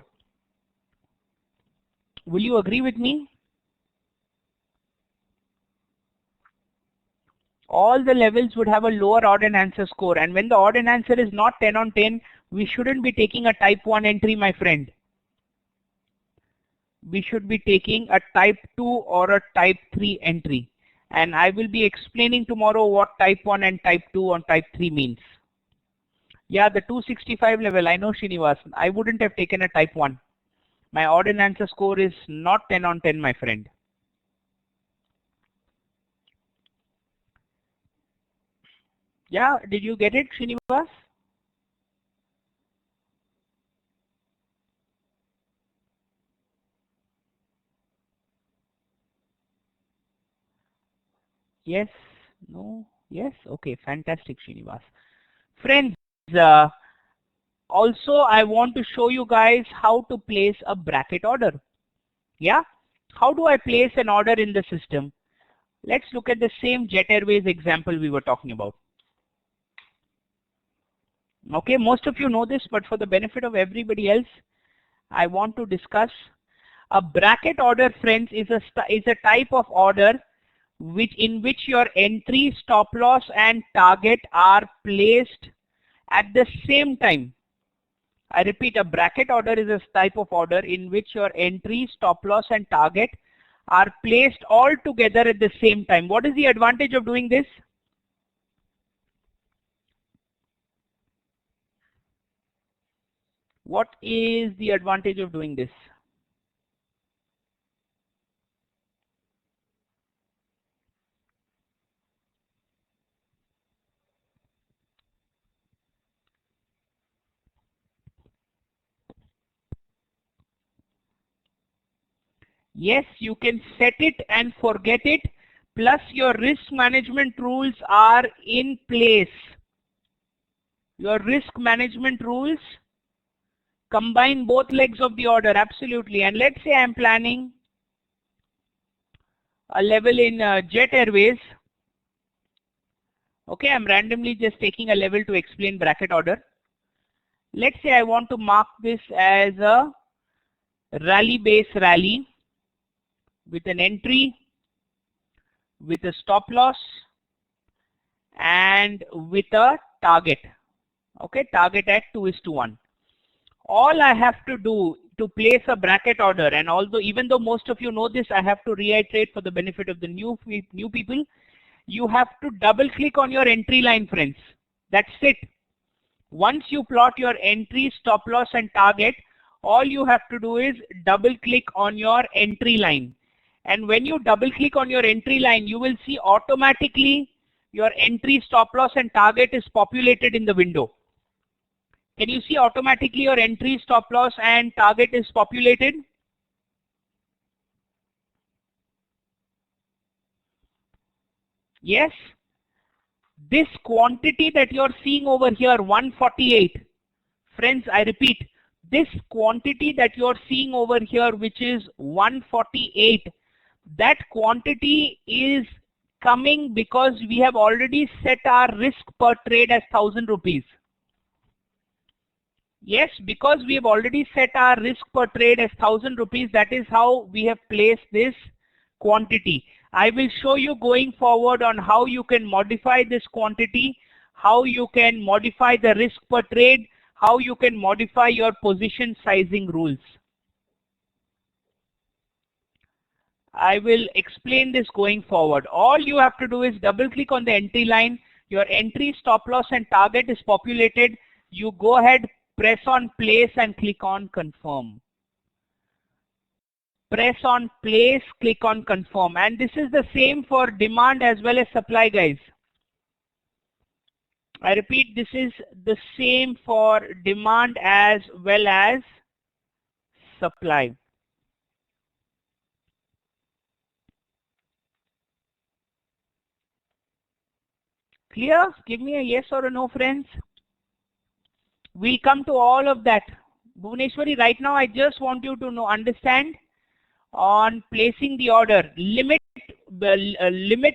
Will you agree with me? All the levels would have a lower odd and answer score, and when the odd and answer is not 10 on 10, we shouldn't be taking a type 1 entry, my friend. We should be taking a type 2 or a type 3 entry, and I will be explaining tomorrow what type 1 and type 2 on type 3 means. Yeah, the 265 level, I know, Srinivas. I wouldn't have taken a type 1. My odd and answer score is not 10 on 10, my friend. Yeah, did you get it, Srinivas? Yes, no, yes, okay, fantastic, Srinivas. Friends, also I want to show you guys how to place a bracket order. Yeah, how do I place an order in the system? Let's look at the same Jet Airways example we were talking about. Okay, most of you know this, but for the benefit of everybody else, I want to discuss. A bracket order, friends, is a type of order in which your entry, stop loss and target are placed at the same time. I repeat, a bracket order is a type of order in which your entry, stop loss and target are placed all together at the same time. What is the advantage of doing this? What is the advantage of doing this? Yes, you can set it and forget it, plus your risk management rules are in place. Your risk management rules combine both legs of the order, absolutely. And let's say I'm planning a level in Jet Airways. Okay, I'm randomly just taking a level to explain bracket order. Let's say I want to mark this as a rally base rally with an entry, with a stop loss, and with a target. Okay, target at 2:1. All I have to do to place a bracket order, and although even though most of you know this, I have to reiterate for the benefit of the new people, you have to double click on your entry line, friends. That's it. Once you plot your entry, stop loss and target, all you have to do is double click on your entry line. And when you double click on your entry line, you will see automatically your entry, stop loss and target is populated in the window. Can you see automatically your entry, stop loss and target is populated? Yes. This quantity that you're seeing over here, 148. Friends, I repeat, this quantity that you're seeing over here, which is 148, that quantity is coming because we have already set our risk per trade as 1,000 rupees. Yes, because we have already set our risk per trade as 1,000 rupees, that is how we have placed this quantity. I will show you going forward on how you can modify this quantity, how you can modify the risk per trade, how you can modify your position sizing rules. I will explain this going forward. All you have to do is double click on the entry line. Your entry, stop loss and target is populated. You go ahead, press on place and click on confirm. Press on place, click on confirm. And this is the same for demand as well as supply, guys. I repeat, this is the same for demand as well as supply. Clear? Give me a yes or a no, friends. We'll come to all of that. Bhuvaneshwari, right now I just want you to understand on placing the order. Limit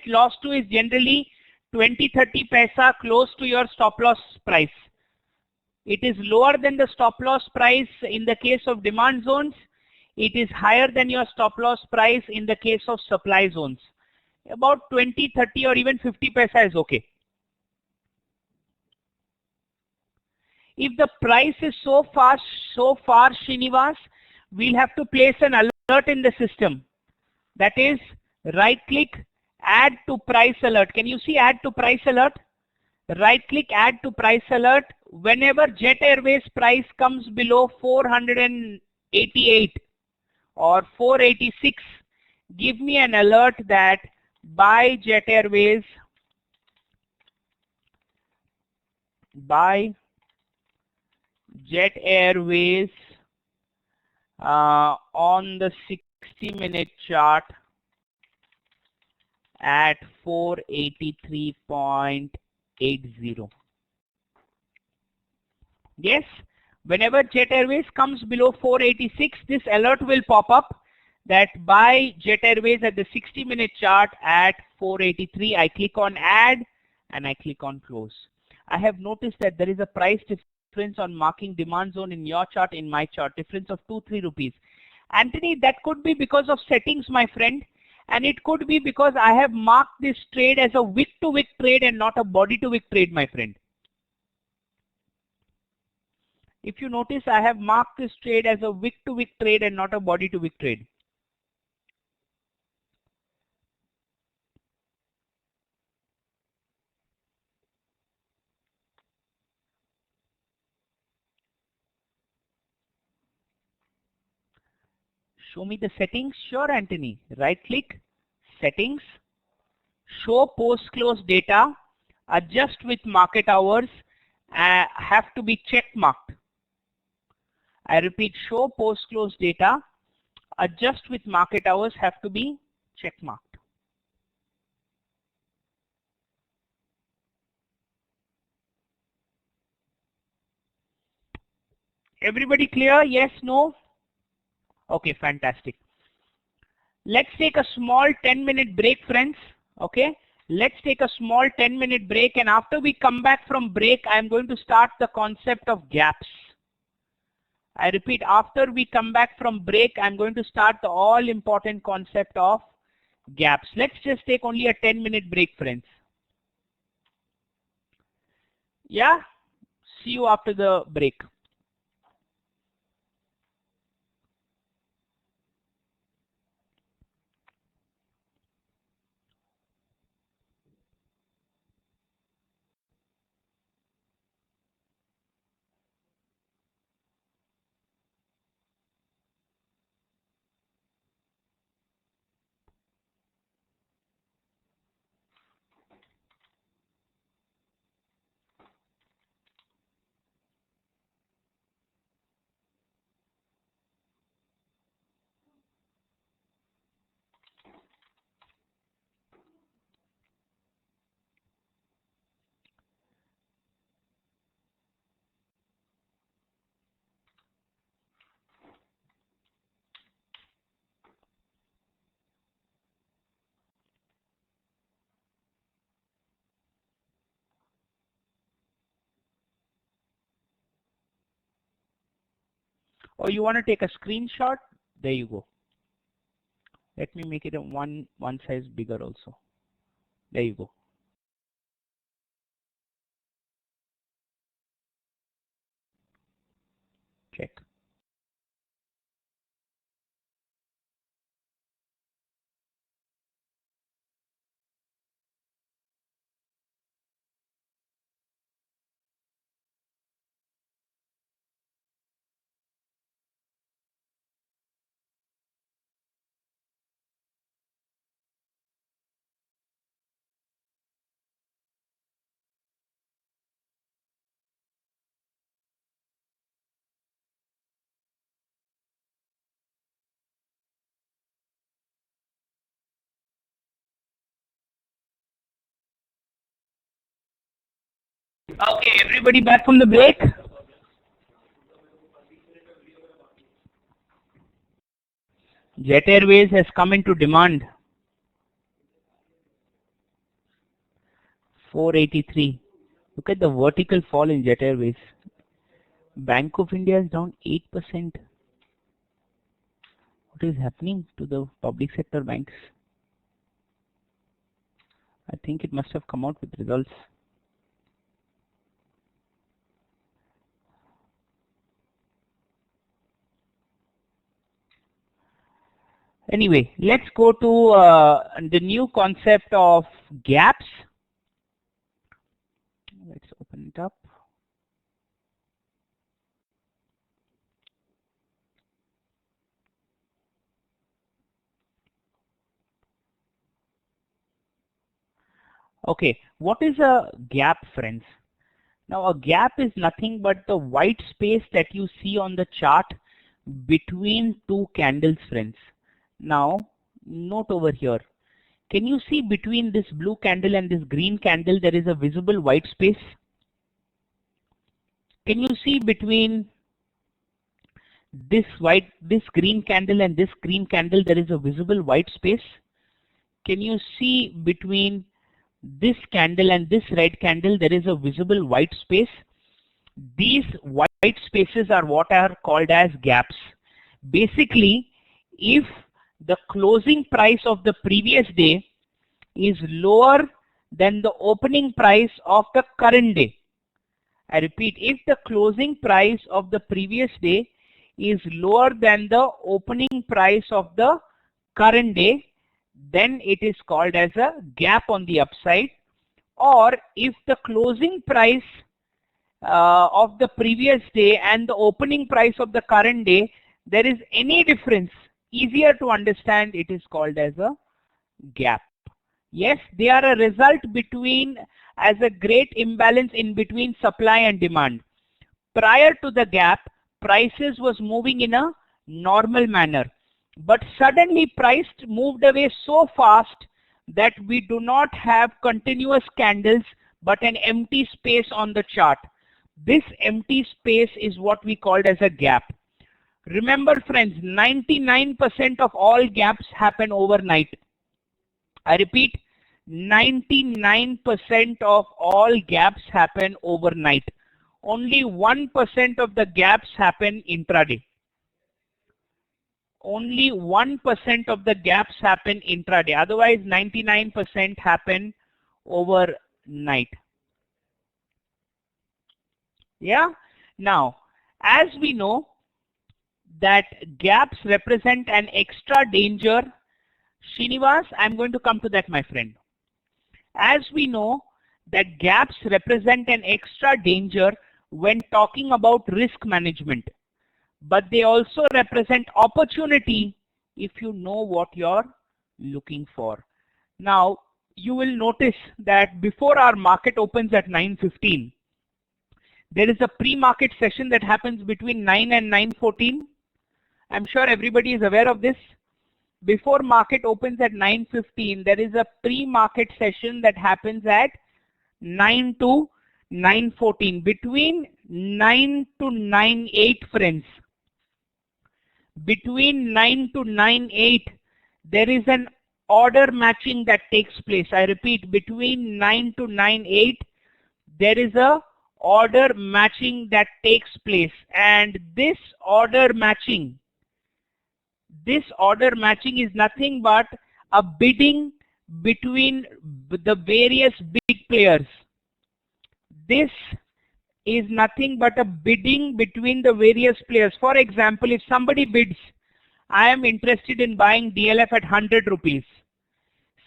loss to is generally 20-30 paisa close to your stop loss price. It is lower than the stop loss price in the case of demand zones. It is higher than your stop loss price in the case of supply zones. About 20, 30 or even 50 paisa is okay. If the price is so far Srinivas, we'll have to place an alert in the system. That is, right click, add to price alert. Can you see add to price alert? Right click, add to price alert. Whenever Jet Airways price comes below 488 or 486, give me an alert that buy Jet Airways, buy Jet Airways on the 60-minute chart at 483.80. Yes, whenever Jet Airways comes below 486, this alert will pop up that buy Jet Airways at the 60-minute chart at 483. I click on add and I click on close. I have noticed that there is a price difference on marking demand zone in your chart, in my chart, difference of 2-3 rupees. Anthony, that could be because of settings, my friend, and it could be because I have marked this trade as a wick to wick trade and not a body to wick trade, my friend. If you notice, I have marked this trade as a wick to wick trade and not a body to wick trade. Show me the settings. Sure, Anthony. Right click, settings, show post close data, adjust with market hours, have to be check marked. I repeat, show post close data, adjust with market hours, have to be check marked. Everybody clear? Yes, no? Okay, fantastic. Let's take a small 10-minute break, friends. Okay, let's take a small 10-minute break, and after we come back from break, I'm going to start the concept of gaps. I repeat, after we come back from break, I'm going to start the all-important concept of gaps. Let's just take only a 10-minute break, friends. Yeah, see you after the break. Or you want to take a screenshot? There you go. Let me make it a one size bigger also. There you go. Check. Okay, everybody back from the break? Jet Airways has come into demand. 483. Look at the vertical fall in Jet Airways. Bank of India is down 8%. What is happening to the public sector banks? I think it must have come out with results. Anyway, let's go to the new concept of gaps. Let's open it up. Okay, what is a gap, friends? Now, a gap is nothing but the white space that you see on the chart between two candles, friends. Now, note over here. Can you see between this blue candle and this green candle there is a visible white space? Can you see between this green candle and this green candle there is a visible white space? Can you see between this candle and this red candle there is a visible white space? These white spaces are what are called as gaps. Basically, if the closing price of the previous day is lower than the opening price of the current day. I repeat, if the closing price of the previous day is lower than the opening price of the current day, then it is called as a gap on the upside. Or if the closing price of the previous day and the opening price of the current day, there is any difference, easier to understand, it is called as a gap. Yes, they are a result between as a great imbalance in between supply and demand. Prior to the gap, prices was moving in a normal manner, but suddenly price moved away so fast that we do not have continuous candles but an empty space on the chart. This empty space is what we called as a gap. Remember, friends, 99% of all gaps happen overnight. I repeat, 99% of all gaps happen overnight. Only 1% of the gaps happen intraday. Only 1% of the gaps happen intraday. Otherwise, 99% happen overnight. Yeah. Now, as we know that gaps represent an extra danger. Srinivas, I'm going to come to that, my friend. As we know that gaps represent an extra danger when talking about risk management, but they also represent opportunity if you know what you're looking for. Now, you will notice that before our market opens at 9:15, there is a pre-market session that happens between 9 and 9:14. I'm sure everybody is aware of this. Before market opens at 9:15, there is a pre-market session that happens at 9 to 9:14. Between 9 to 9:08, friends, between 9 to 9:08, there is an order matching that takes place. I repeat, between 9 to 9:08, there is a order matching that takes place, and this order matching is nothing but a bidding between the various big players. This is nothing but a bidding between the various players. For example, if somebody bids, I am interested in buying DLF at 100 rupees.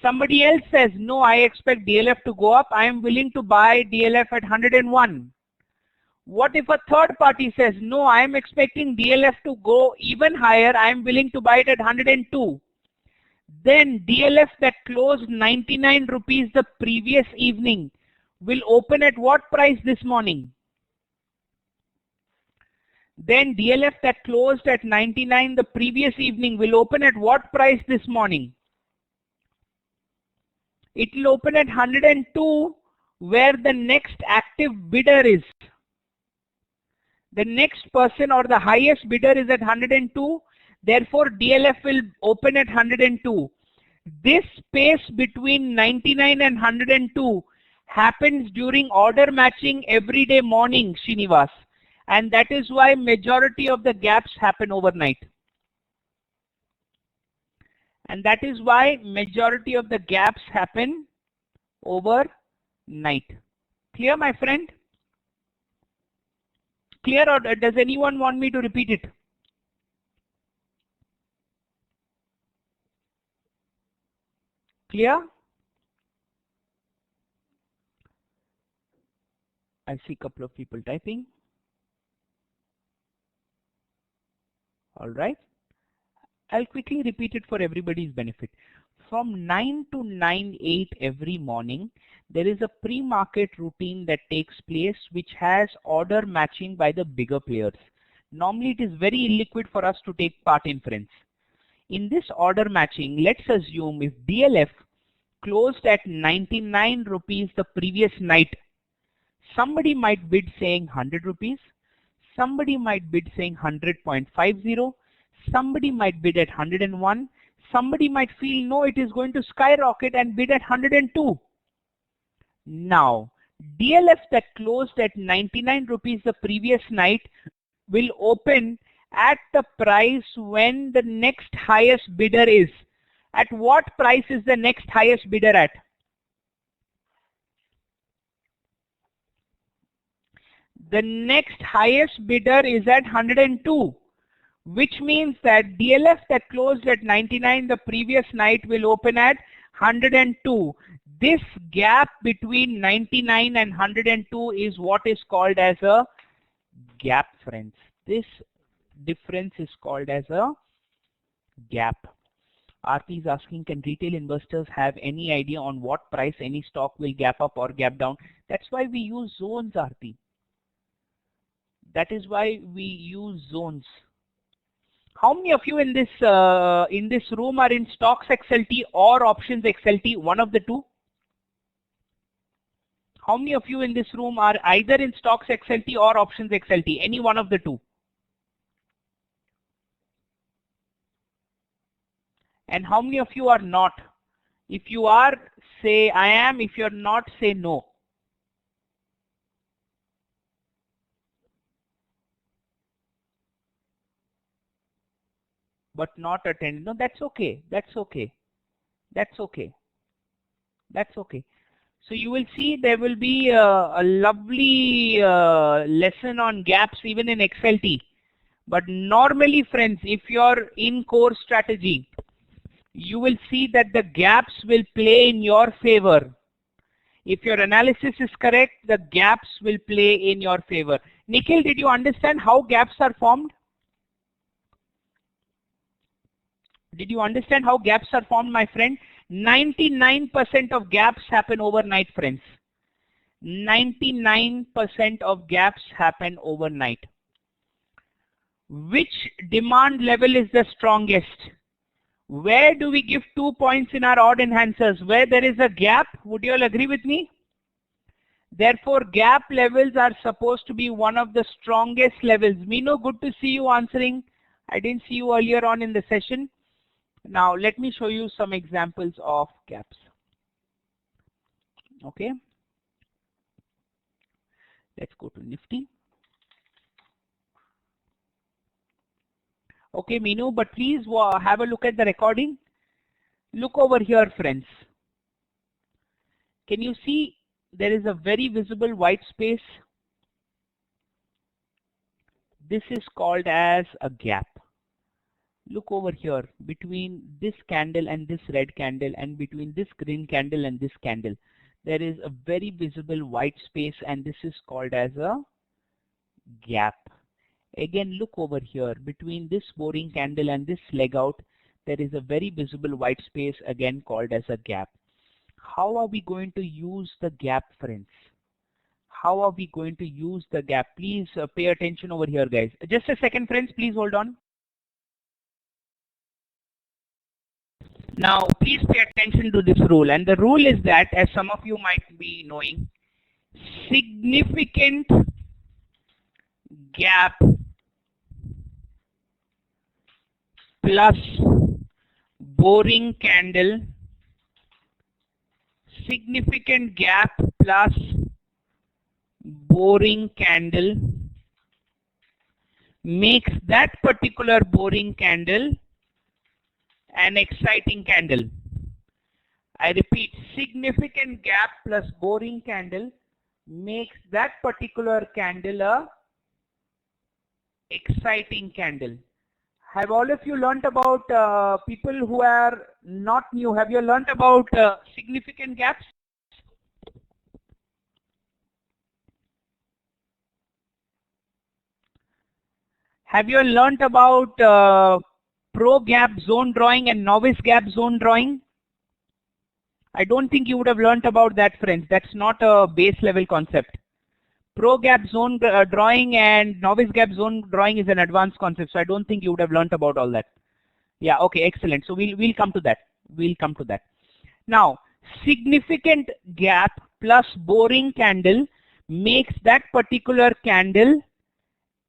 Somebody else says, no, I expect DLF to go up. I am willing to buy DLF at 101. What if a third party says, no, I am expecting DLF to go even higher. I am willing to buy it at 102. Then DLF that closed 99 rupees the previous evening will open at what price this morning? Then DLF that closed at 99 the previous evening will open at what price this morning? It will open at 102, where the next active bidder is. The next person or the highest bidder is at 102. Therefore, DLF will open at 102. This space between 99 and 102 happens during order matching every day morning, Srinivas, and that is why majority of the gaps happen overnight. And that is why majority of the gaps happen overnight. Clear, my friend? Clear, or does anyone want me to repeat it? Clear? I see a couple of people typing. All right. I'll quickly repeat it for everybody's benefit. From 9 to 9:08 every morning, there is a pre-market routine that takes place which has order matching by the bigger players. Normally it is very illiquid for us to take part in, friends. In this order matching, let's assume if DLF closed at 99 rupees the previous night, somebody might bid saying 100 rupees, somebody might bid saying 100.50, somebody might bid at 101, somebody might feel no, it is going to skyrocket and bid at 102. Now, DLF that closed at 99 rupees the previous night will open at the price when the next highest bidder is. At what price is the next highest bidder at? The next highest bidder is at 102, which means that DLF that closed at 99 the previous night will open at 102. This gap between 99 and 102 is what is called as a gap, friends. This difference is called as a gap. Aarti is asking, can retail investors have any idea on what price any stock will gap up or gap down? That's why we use zones, Aarti. That is why we use zones. How many of you in this room are in stocks XLT or options XLT? One of the two. How many of you in this room are either in stocks XLT or options XLT? Any one of the two. And how many of you are not? If you are, say I am. If you're not, say no. But not attend. No, that's okay. That's okay. That's okay. That's okay. So you will see there will be a lovely lesson on gaps even in XLT. But normally, friends, if you're in core strategy, you will see that the gaps will play in your favor. If your analysis is correct, the gaps will play in your favor. Nikhil, did you understand how gaps are formed? Did you understand how gaps are formed, my friend? 99% of gaps happen overnight, friends. 99% of gaps happen overnight. Which demand level is the strongest? Where do we give 2 points in our odd enhancers? Where there is a gap. Would you all agree with me? Therefore, gap levels are supposed to be one of the strongest levels. Mino, good to see you answering. I didn't see you earlier on in the session. Now, let me show you some examples of gaps. Okay. Let's go to Nifty. Okay, Minu, but please have a look at the recording. Look over here, friends. Can you see there is a very visible white space? This is called as a gap. Look over here between this candle and this red candle, and between this green candle and this candle. There is a very visible white space, and this is called as a gap. Again, look over here between this boring candle and this leg out. There is a very visible white space, again called as a gap. How are we going to use the gap, friends? How are we going to use the gap? Please pay attention over here, guys. Just a second, friends. Please hold on. Now, please pay attention to this rule. And the rule is that, as some of you might be knowing, significant gap plus boring candle, significant gap plus boring candle makes that particular boring candle an exciting candle. I repeat, significant gap plus boring candle makes that particular candle a exciting candle. Have all of you learnt about people who are not new? Have you learnt about significant gaps? Have you learnt about pro gap zone drawing and novice gap zone drawing? I don't think you would have learnt about that, friends. That's not a base level concept. Pro gap zone drawing and novice gap zone drawing is an advanced concept, so I don't think you would have learnt about all that. Yeah, okay, excellent. So we'll come to that. We'll come to that. Now, significant gap plus boring candle makes that particular candle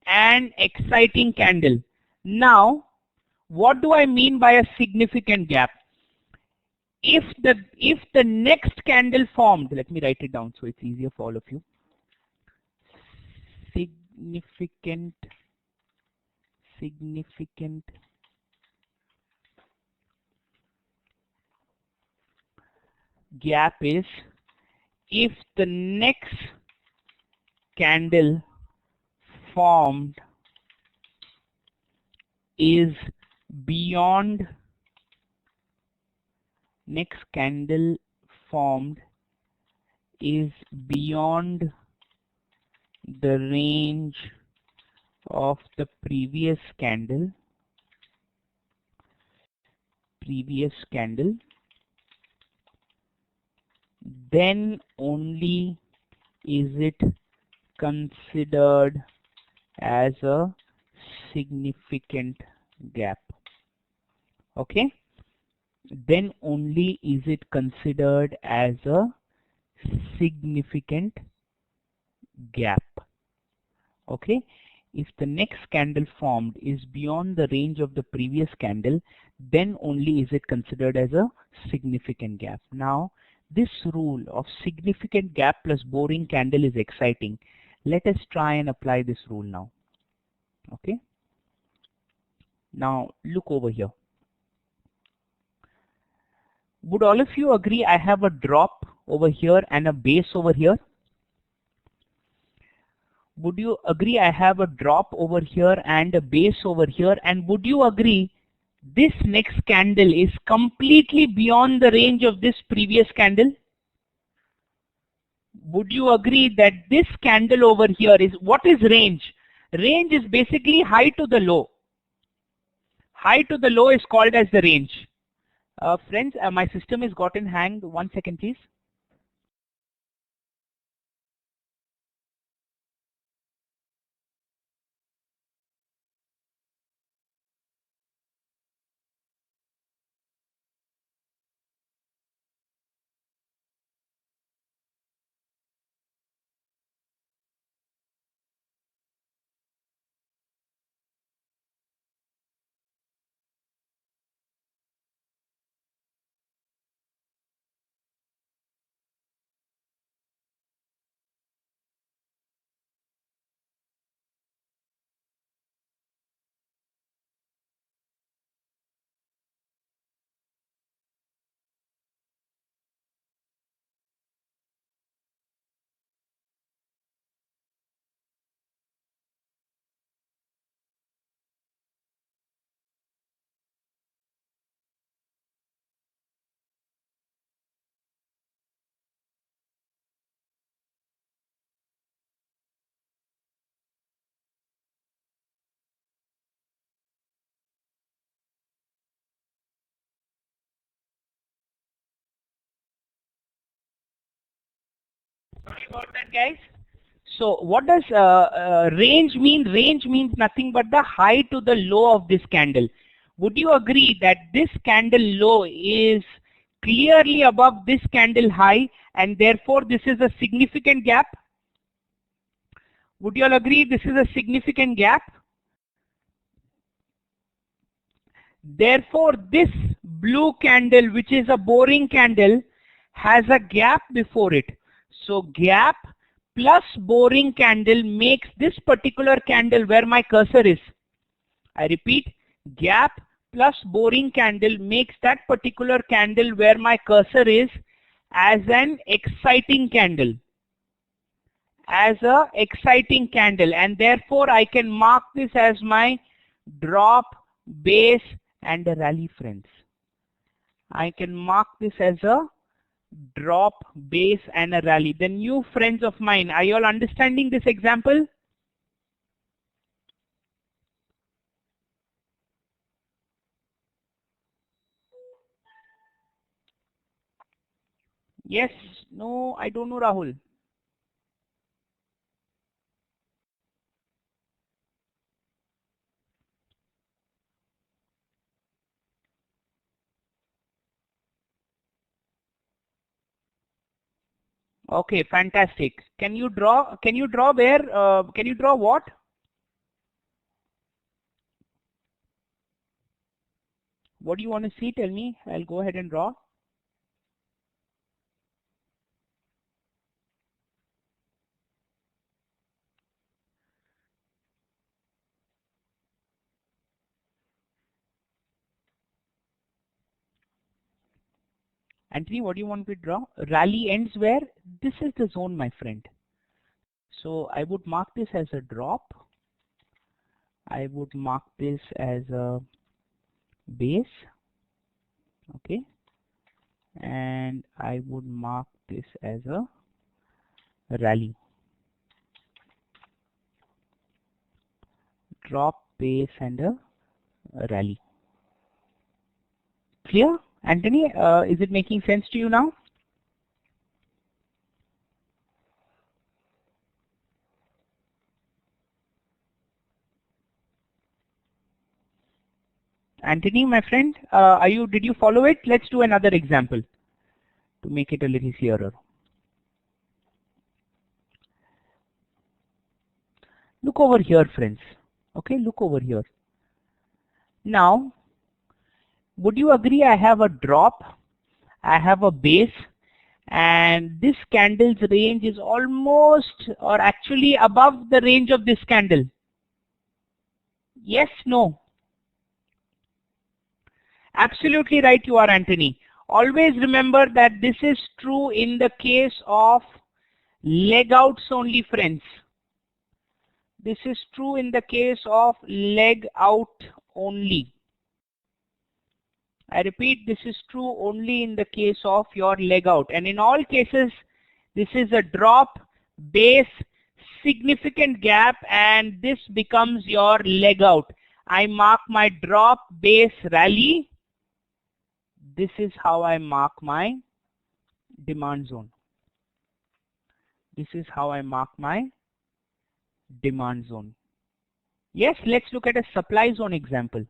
an exciting candle. Now, what do I mean by a significant gap? If the next candle formed, let me write it down so it's easier for all of you. Significant gap is if the next candle formed is beyond the range of the previous candle, then only is it considered as a significant gap. Okay, then only is it considered as a significant gap. Okay, if the next candle formed is beyond the range of the previous candle, then only is it considered as a significant gap. Now, this rule of significant gap plus boring candle is exciting. Let us try and apply this rule now. Okay, now look over here. Would all of you agree I have a drop over here and a base over here? Would you agree I have a drop over here and a base over here? And would you agree this next candle is completely beyond the range of this previous candle? Would you agree that this candle over here is, what is range? Range is basically high to the low. High to the low is called as the range. Friends, my system is gotten hanged. 1 second, please. Sorry about that, guys. So what does range mean? Range means nothing but the high to the low of this candle. Would you agree that this candle low is clearly above this candle high and therefore this is a significant gap? Would you all agree this is a significant gap? Therefore, this blue candle, which is a boring candle, has a gap before it. So gap plus boring candle makes this particular candle where my cursor is. I repeat, gap plus boring candle makes that particular candle where my cursor is as an exciting candle. As a exciting candle, and therefore I can mark this as my drop, base and a rally, friends. I can mark this as a drop, base and a rally. The new friends of mine, are you all understanding this example? Yes, no, I don't know, Rahul. Okay, fantastic. Can you draw where? Can you draw what? What do you want to see? Tell me. I'll go ahead and draw. Anthony, what do you want me to draw? Rally ends where? This is the zone, my friend. So I would mark this as a drop. I would mark this as a base. Okay. And I would mark this as a rally. Drop, base and a rally. Clear? Anthony, is it making sense to you now? Anthony, my friend, did you follow it? Let's do another example to make it a little clearer. Look over here, friends. Okay, look over here. Now, would you agree I have a drop, I have a base, and this candle's range is almost or actually above the range of this candle? Yes, no? Absolutely right you are, Anthony. Always remember that this is true in the case of leg outs only, friends. This is true in the case of leg out only. I repeat, this is true only in the case of your leg out. And in all cases, this is a drop, base, significant gap, and this becomes your leg out. I mark my drop, base, rally. This is how I mark my demand zone. This is how I mark my demand zone. Yes, let's look at a supply zone example.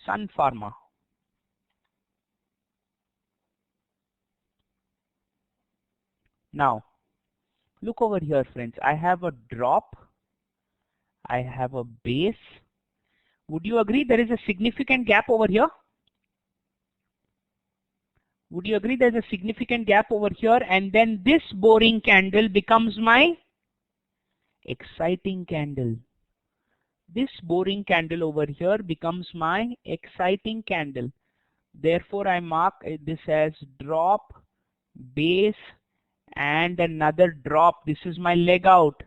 Sun Pharma. Now, look over here, friends. I have a drop. I have a base. Would you agree there is a significant gap over here? Would you agree there's a significant gap over here? And then this boring candle becomes my exciting candle. This boring candle over here becomes my exciting candle. Therefore, I mark this as drop, base, and another drop. This is my leg out.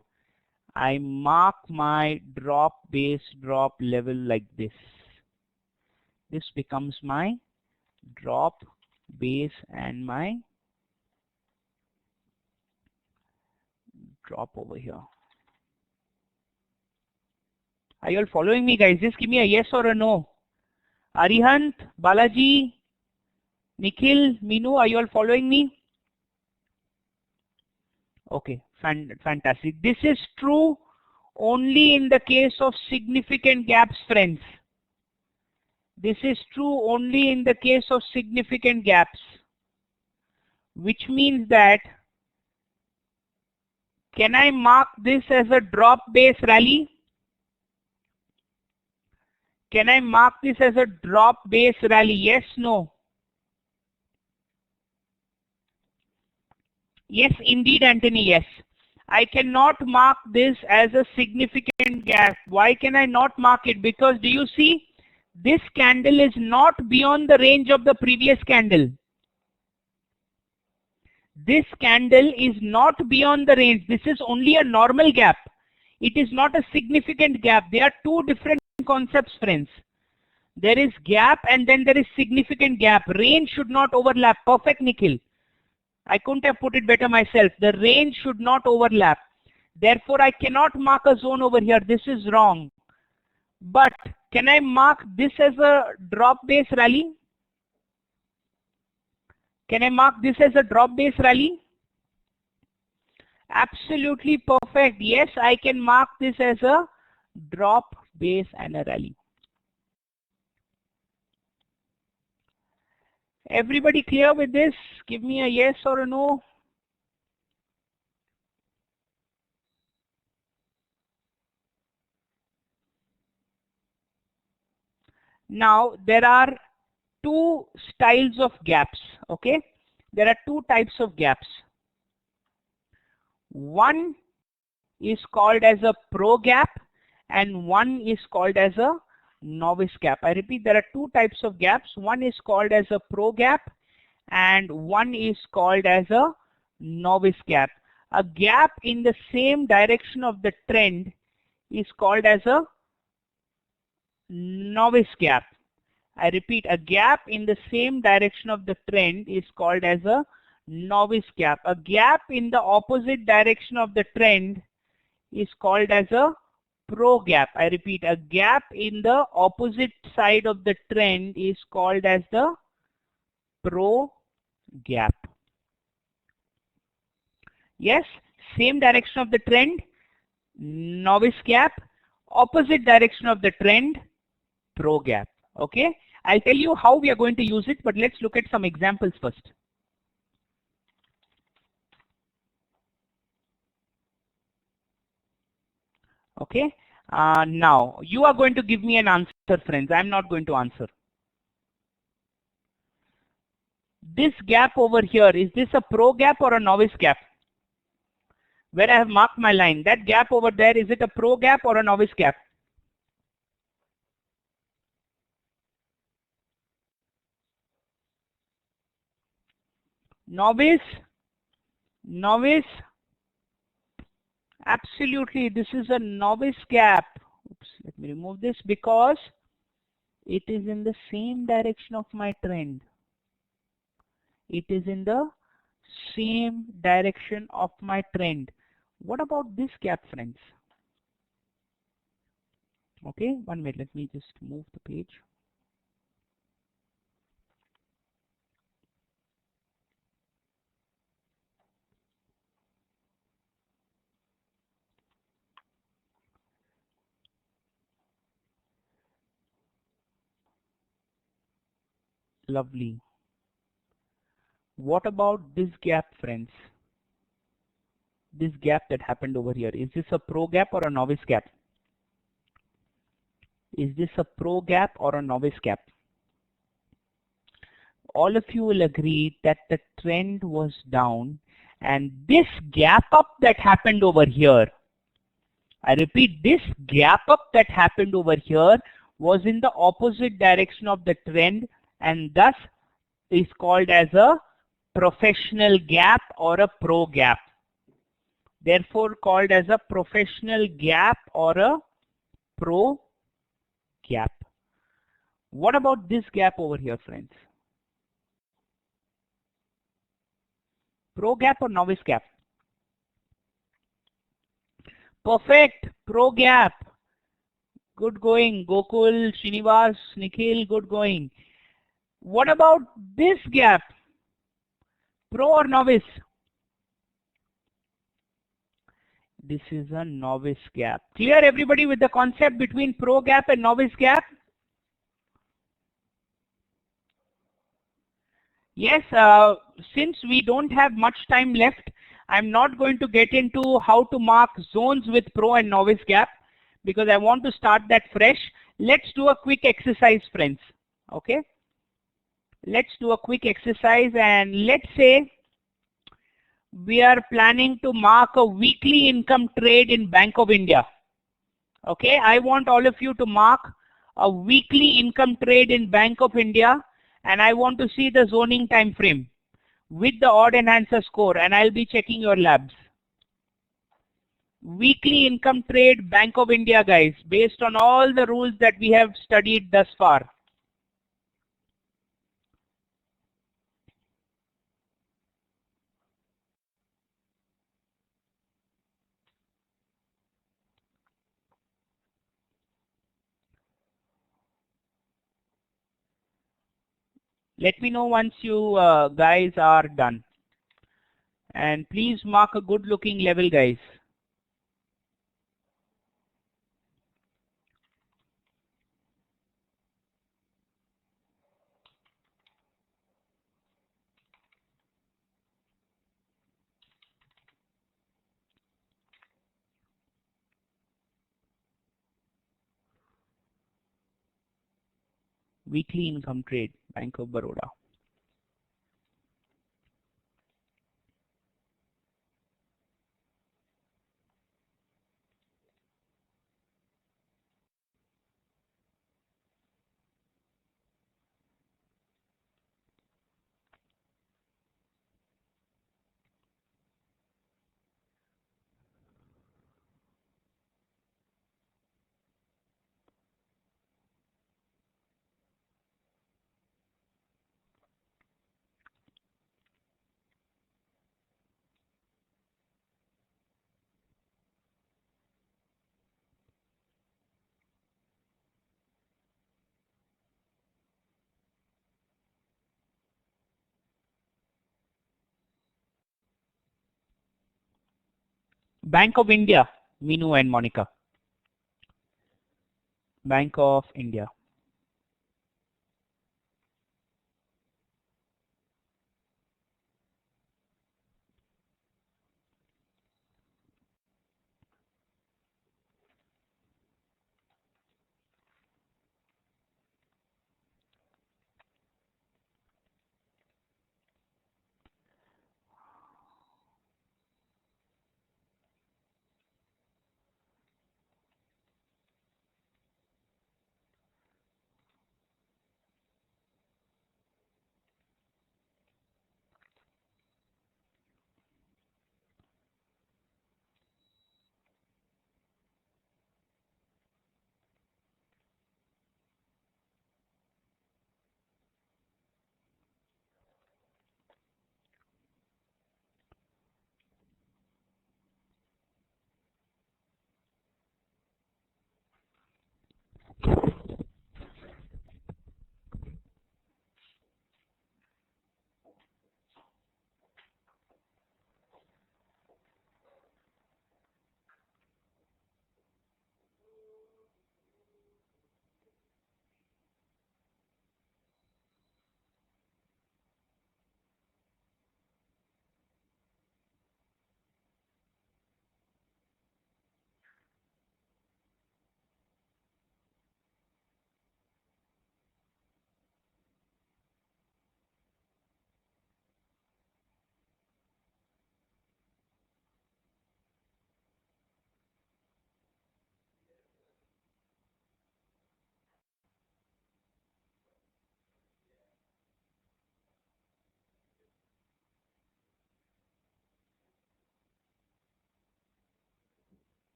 I mark my drop, base, drop level like this. This becomes my drop, base, and my drop over here. Are you all following me, guys? Just give me a yes or a no. Arihant, Balaji, Nikhil, Minu, are you all following me? Okay, fantastic. This is true only in the case of significant gaps, friends. This is true only in the case of significant gaps, which means that can I mark this as a drop base rally? Can I mark this as a drop base rally? Yes, no? Yes, indeed, Anthony, yes. I cannot mark this as a significant gap. Why can I not mark it? Because do you see, this candle is not beyond the range of the previous candle. This candle is not beyond the range. This is only a normal gap. It is not a significant gap. They are two different concepts, friends. There is gap and then there is significant gap. Range should not overlap. Perfect, Nikhil. I couldn't have put it better myself. The range should not overlap. Therefore, I cannot mark a zone over here. This is wrong. But can I mark this as a drop base rally? Can I mark this as a drop base rally? Absolutely perfect. Yes, I can mark this as a drop base and a rally. Everybody clear with this? Give me a yes or a no. Now, there are two styles of gaps, okay? There are two types of gaps. One is called as a pro gap and one is called as a novice gap. I repeat, there are two types of gaps. One is called as a pro gap and one is called as a novice gap. A gap in the same direction of the trend is called as a novice gap. I repeat, a gap in the same direction of the trend is called as a novice gap. A gap in the opposite direction of the trend is called as a pro gap. I repeat, a gap in the opposite side of the trend is called as the pro gap. Yes, same direction of the trend, novice gap, opposite direction of the trend, pro gap. Okay, I'll tell you how we are going to use it, but let's look at some examples first. Okay, now you are going to give me an answer, friends. I'm not going to answer. This gap over here, is this a pro gap or a novice gap? Where I have marked my line, that gap over there, is it a pro gap or a novice gap? Novice, novice, absolutely, this is a novice gap. Oops, let me remove this because it is in the same direction of my trend. It is in the same direction of my trend. What about this gap, friends? Okay, 1 minute, let me just move the page. Lovely. What about this gap, friends? This gap that happened over here, is this a pro gap or a novice gap? Is this a pro gap or a novice gap? All of you will agree that the trend was down and this gap up that happened over here, I repeat, this gap up that happened over here was in the opposite direction of the trend and thus is called as a professional gap or a pro gap. Therefore called as a professional gap or a pro gap. What about this gap over here, friends? Pro gap or novice gap? Perfect, pro gap. Good going, Gokul, Srinivas, Nikhil, good going. What about this gap? Pro or novice? This is a novice gap. Clear everybody with the concept between pro gap and novice gap? Yes, since we don't have much time left, I'm not going to get into how to mark zones with pro and novice gap because I want to start that fresh. Let's do a quick exercise, friends. Okay. Let's do a quick exercise and let's say we are planning to mark a weekly income trade in Bank of India. Okay, I want all of you to mark a weekly income trade in Bank of India, and I want to see the zoning time frame with the odd enhancer score, and I'll be checking your labs. Weekly income trade Bank of India, guys, based on all the rules that we have studied thus far. Let me know once you guys are done. And please mark a good looking level, guys. Weekly income trade, Bank of Baroda. Bank of India, Minu and Monica. Bank of India.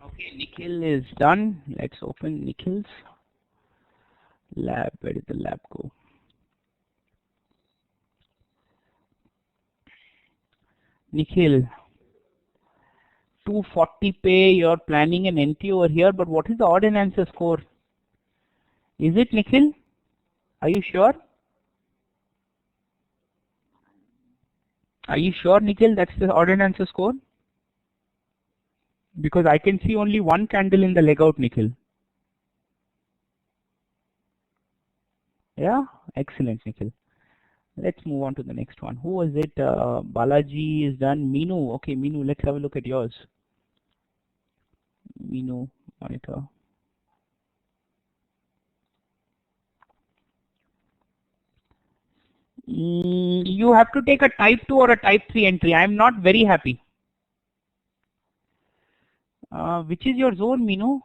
Okay, Nikhil is done. Let's open Nikhil's lab. Where did the lab go? Nikhil, 240 pay, you're planning an NT over here, but what is the odd and answer score? Is it, Nikhil? Are you sure? Are you sure, Nikhil, that's the odd and answer score? Because I can see only one candle in the leg out, Nikhil. Yeah, excellent, Nikhil. Let's move on to the next one. Who was it? Balaji is done. Meenu. Okay, Meenu, let's have a look at yours. Meenu, monitor. You have to take a type 2 or a type 3 entry. I am not very happy. Which is your zone, Meenu?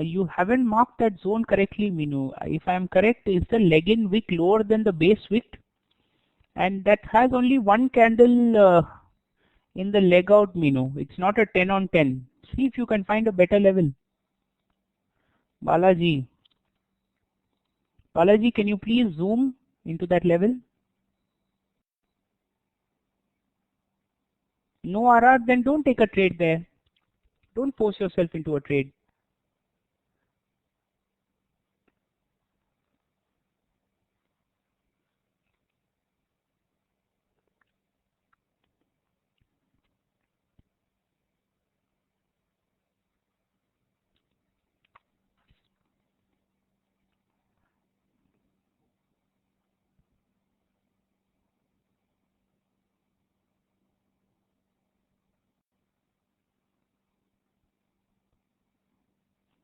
You haven't marked that zone correctly, Meenu. If I am correct, is the leg-in wick lower than the base wick? And that has only one candle in the leg out, Meenu. It's not a 10 on 10. See if you can find a better level. Balaji. Balaji, can you please zoom into that level? No RR, then don't take a trade there. Don't force yourself into a trade.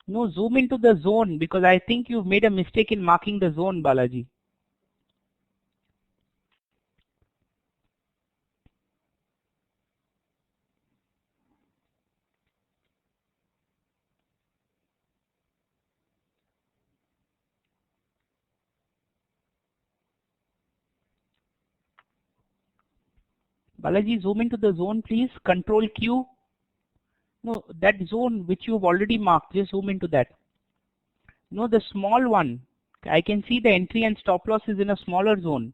No, zoom into the zone because I think you've made a mistake in marking the zone, Balaji. Balaji, zoom into the zone, please. Control Q. No, that zone which you've already marked, just zoom into that. No, the small one. I can see the entry and stop loss is in a smaller zone.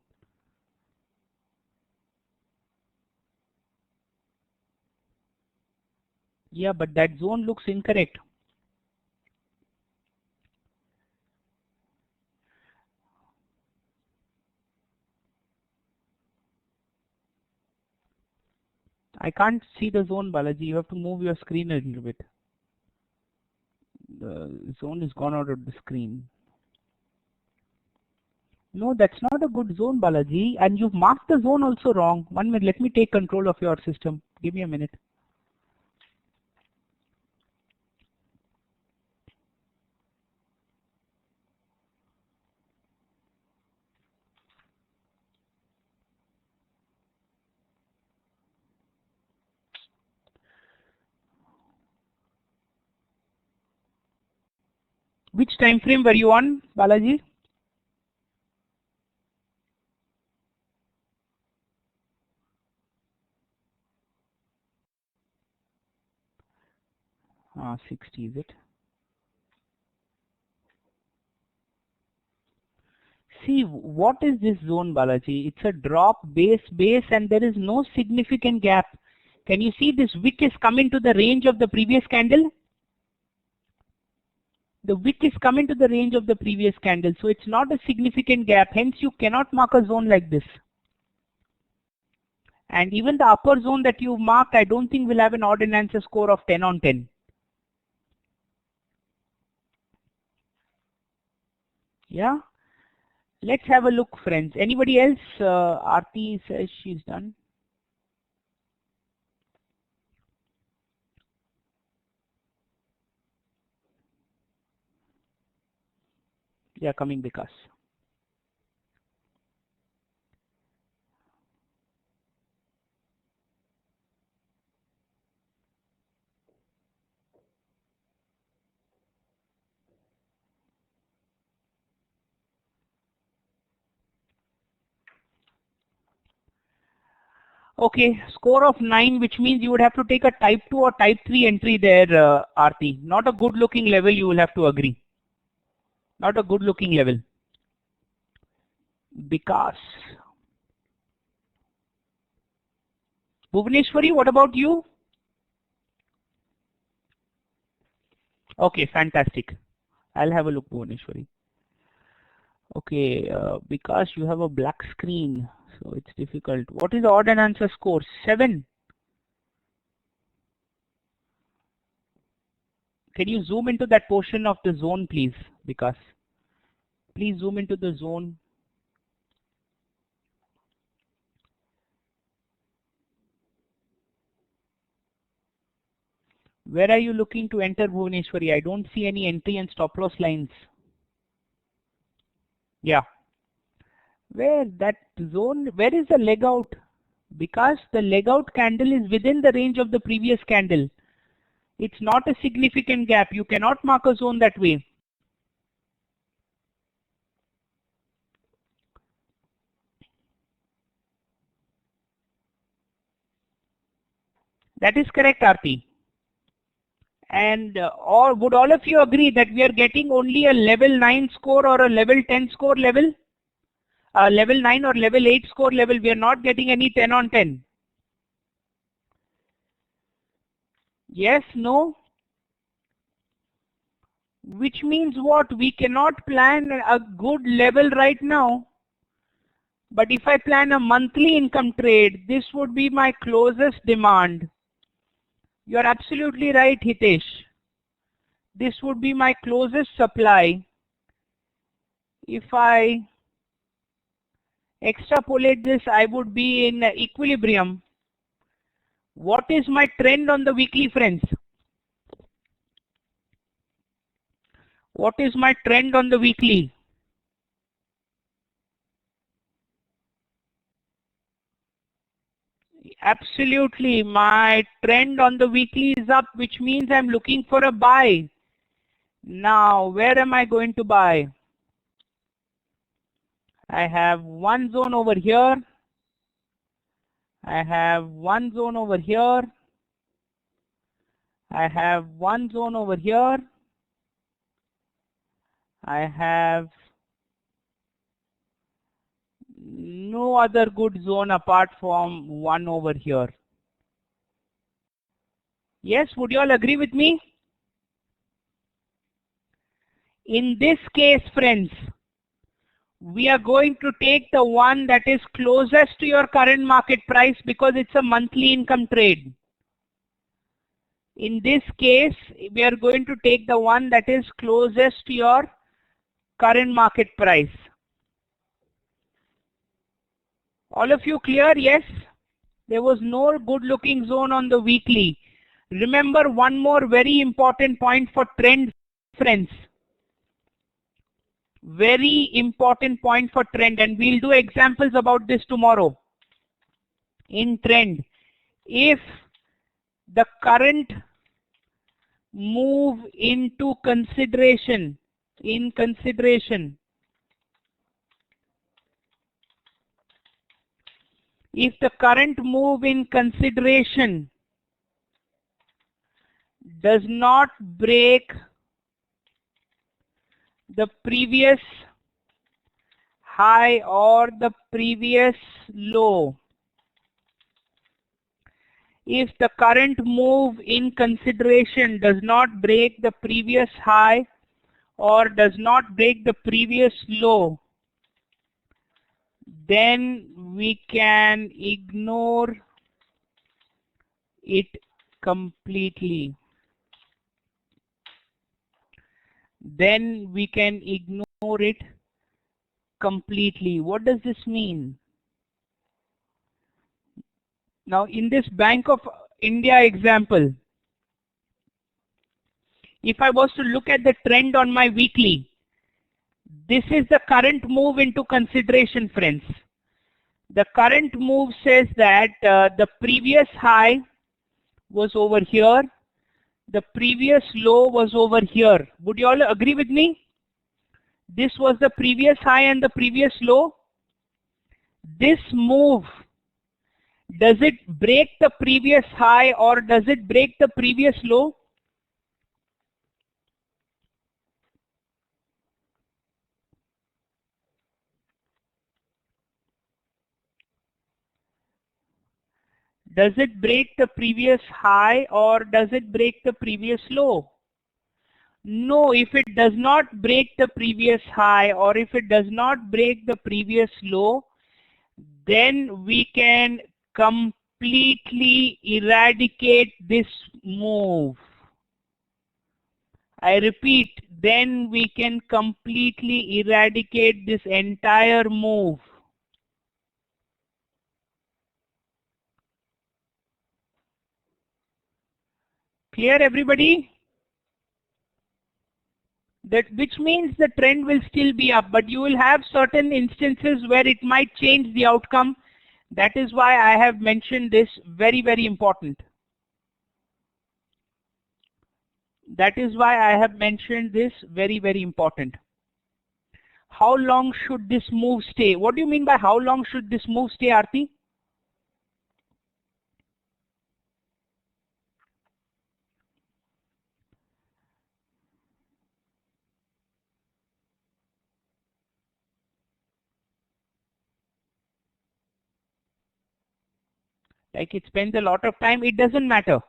Yeah, but that zone looks incorrect. I can't see the zone, Balaji. You have to move your screen a little bit. The zone is gone out of the screen. No, that's not a good zone, Balaji. And you've marked the zone also wrong. 1 minute, let me take control of your system. Give me a minute. Which time frame were you on, Balaji? Ah, 60 is it? See, what is this zone, Balaji? It's a drop, base, and there is no significant gap. Can you see this wick is coming to the range of the previous candle? The wick is coming to the range of the previous candle, so it's not a significant gap. Hence, you cannot mark a zone like this. And even the upper zone that you marked, I don't think will have an odd and answer score of 10 on 10. Yeah. Let's have a look, friends. Anybody else? Aarti says she's done. Yeah, coming because. Okay, score of 9, which means you would have to take a type 2 or type 3 entry there, Aarti. Not a good looking level, you will have to agree. Not a good looking level. Because. Bhuvaneshwari, what about you? Okay, fantastic. I'll have a look, Bhuvaneshwari. Okay, because you have a black screen, so it's difficult. What is the odd and answer score? 7. Can you zoom into that portion of the zone, please? Because please zoom into the zone. Where are you looking to enter, Bhuvaneshwari? I don't see any entry and stop loss lines. Yeah. Where that zone, where is the leg out? Because the leg out candle is within the range of the previous candle. It's not a significant gap. You cannot mark a zone that way. That is correct, Aarti. And or would all of you agree that we are getting only a level 9 score or a level 10 score level? Level 9 or level 8 score level, we are not getting any 10 on 10. Yes, no? Which means what? We cannot plan a good level right now. But if I plan a monthly income trade, this would be my closest demand. You are absolutely right, Hitesh. This would be my closest supply. If I extrapolate this, I would be in equilibrium. What is my trend on the weekly, friends? What is my trend on the weekly? Absolutely, my trend on the weekly is up, which means I'm looking for a buy. Now, where am I going to buy? I have one zone over here. I have one zone over here. I have one zone over here. I have no other good zone apart from one over here. Yes, would you all agree with me? In this case, friends, we are going to take the one that is closest to your current market price because it's a monthly income trade. In this case, we are going to take the one that is closest to your current market price. All of you clear? Yes? There was no good looking zone on the weekly. Remember one more very important point for trend, friends. Very important point for trend, and we'll do examples about this tomorrow. In trend, if the current move into consideration, if the current move in consideration does not break the previous high or the previous low, if the current move in consideration does not break the previous high or does not break the previous low, then we can ignore it completely. Then we can ignore it completely. What does this mean? Now, in this Bank of India example, if I was to look at the trend on my weekly, this is the current move into consideration, friends. The current move says that the previous high was over here, the previous low was over here. Would you all agree with me? This was the previous high and the previous low. This move, does it break the previous high or does it break the previous low? Does it break the previous high or does it break the previous low? No, if it does not break the previous high or if it does not break the previous low, then we can completely eradicate this move. I repeat, then we can completely eradicate this entire move. Clear, everybody? That which means the trend will still be up, but you will have certain instances where it might change the outcome. That is why I have mentioned this, very, very important. That is why I have mentioned this, very, very important. How long should this move stay? What do you mean by how long should this move stay, Aarti? Like it spends a lot of time, it doesn't matter.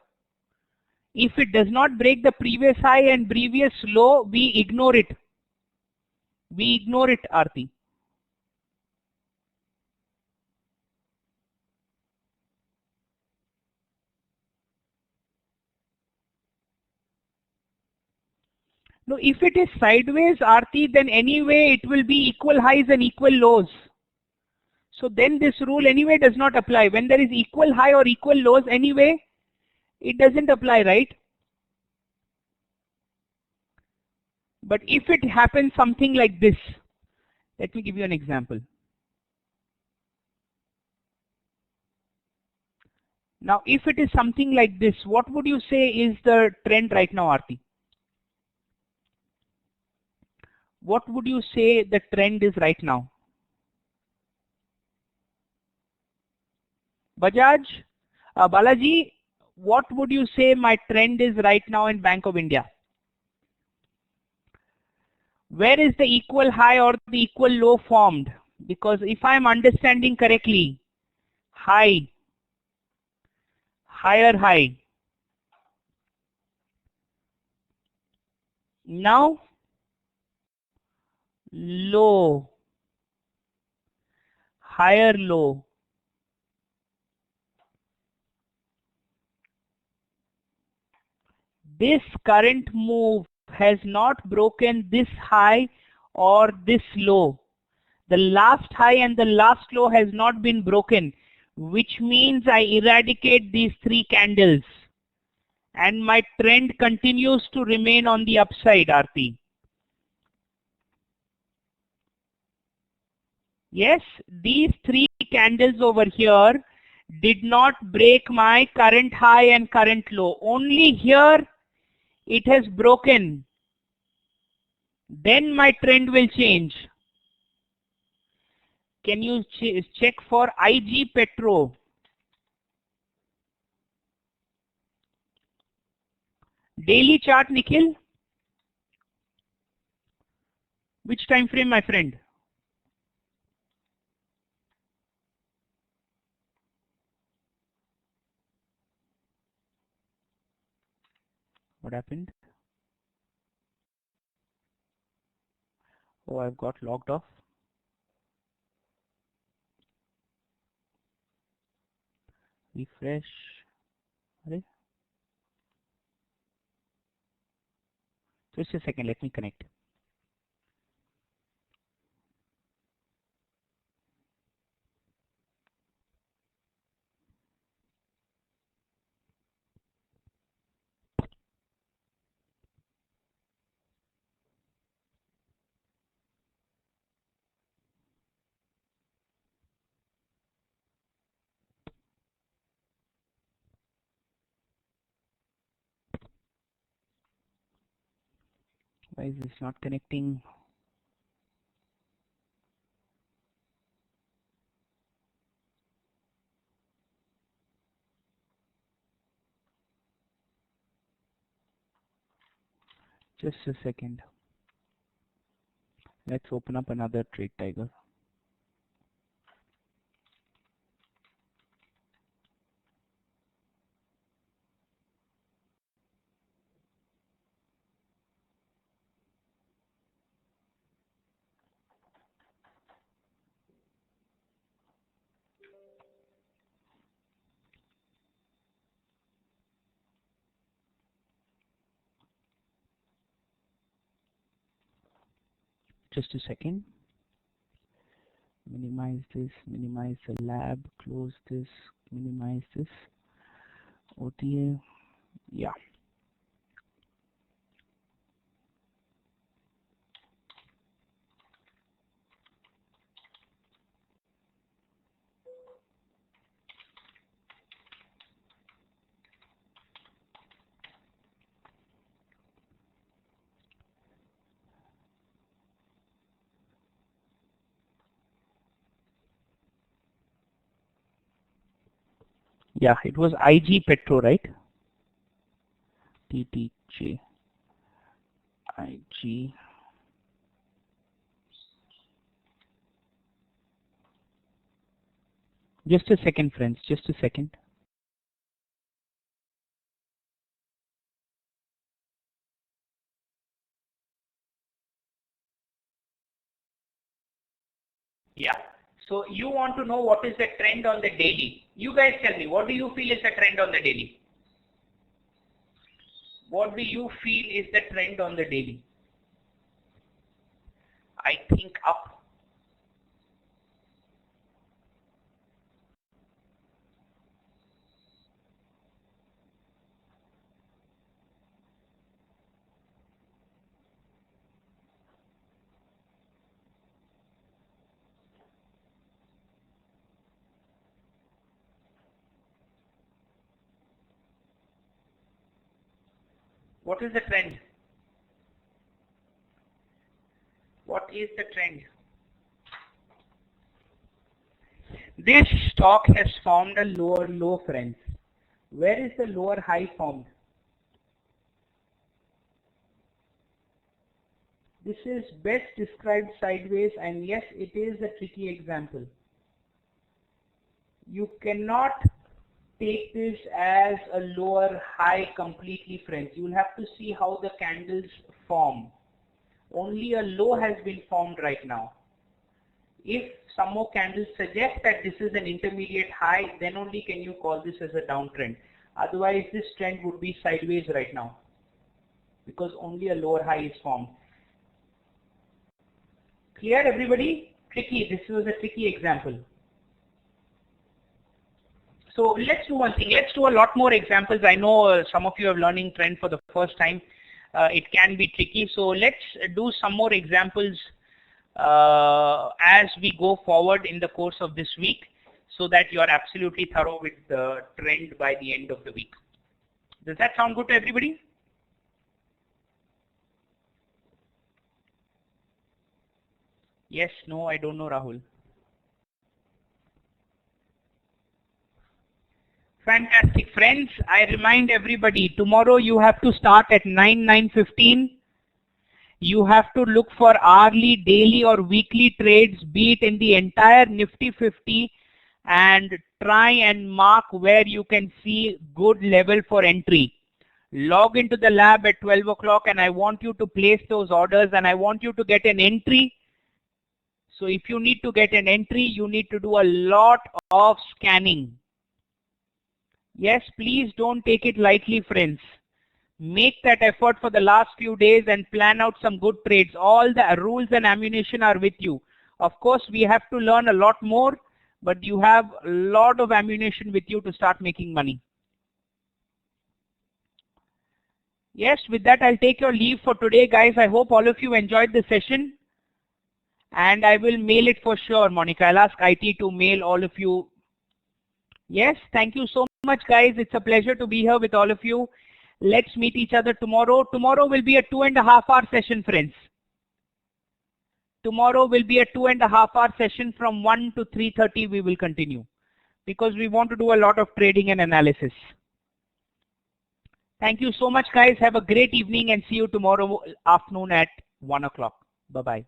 If it does not break the previous high and previous low, we ignore it. We ignore it, Aarti. No, if it is sideways, Aarti, then anyway it will be equal highs and equal lows. So then this rule anyway does not apply. When there is equal high or equal lows anyway, it doesn't apply, right? But if it happens something like this, let me give you an example. Now, if it is something like this, what would you say is the trend right now, Aarti? What would you say the trend is right now? Bajaj, Balaji, what would you say my trend is right now in Bank of India? Where is the equal high or the equal low formed? Because if I am understanding correctly, high, higher high. Now, low, higher low. This current move has not broken this high or this low. The last high and the last low has not been broken, which means I eradicate these three candles and my trend continues to remain on the upside, Aarti. Yes, these three candles over here did not break my current high and current low. Only here it has broken. Then my trend will change. Can you check for IG Petro? Daily chart, Nikhil? Which time frame, my friend? What happened? Oh, I've got logged off. Refresh. Just a second, let me connect. Why is this not connecting? Just a second. Let's open up another Trade Tiger. Just a second. Minimize this, minimize the lab, close this, minimize this. OTA, yeah. Yeah, it was IG Petro, right? TTJ, IG. Just a second, friends, just a second. Yeah. So you want to know what is the trend on the daily. You guys tell me, what do you feel is the trend on the daily? What do you feel is the trend on the daily? I think up. What is the trend? What is the trend? This stock has formed a lower low, friends. Where is the lower high formed? This is best described sideways, and yes, it is a tricky example. You cannot take this as a lower high completely, friends. You will have to see how the candles form. Only a low has been formed right now. If some more candles suggest that this is an intermediate high, then only can you call this as a downtrend. Otherwise, this trend would be sideways right now because only a lower high is formed. Clear, everybody? Tricky. This was a tricky example. So let's do one thing. Let's do a lot more examples. I know some of you are learning trend for the first time. It can be tricky. So let's do some more examples as we go forward in the course of this week, so that you are absolutely thorough with the trend by the end of the week. Does that sound good to everybody? Yes, no, I don't know, Rahul. Fantastic. Friends, I remind everybody, tomorrow you have to start at 9:15. You have to look for hourly, daily or weekly trades, be it in the entire Nifty 50, and try and mark where you can see good level for entry. Log into the lab at 12 o'clock and I want you to place those orders and I want you to get an entry. So if you need to get an entry, you need to do a lot of scanning. Yes, please don't take it lightly, friends. Make that effort for the last few days and plan out some good trades. All the rules and ammunition are with you. Of course, we have to learn a lot more, but you have a lot of ammunition with you to start making money. Yes, with that, I'll take your leave for today, guys. I hope all of you enjoyed the session. And I will mail it for sure, Monica. I'll ask IT to mail all of you. Yes, thank you so much, guys. It's a pleasure to be here with all of you. Let's meet each other tomorrow. Tomorrow will be a 2.5 hour session, friends. Tomorrow will be a 2.5 hour session from 1 to 3:30. We will continue because we want to do a lot of trading and analysis. Thank you so much, guys. Have a great evening and see you tomorrow afternoon at 1 o'clock. Bye-bye.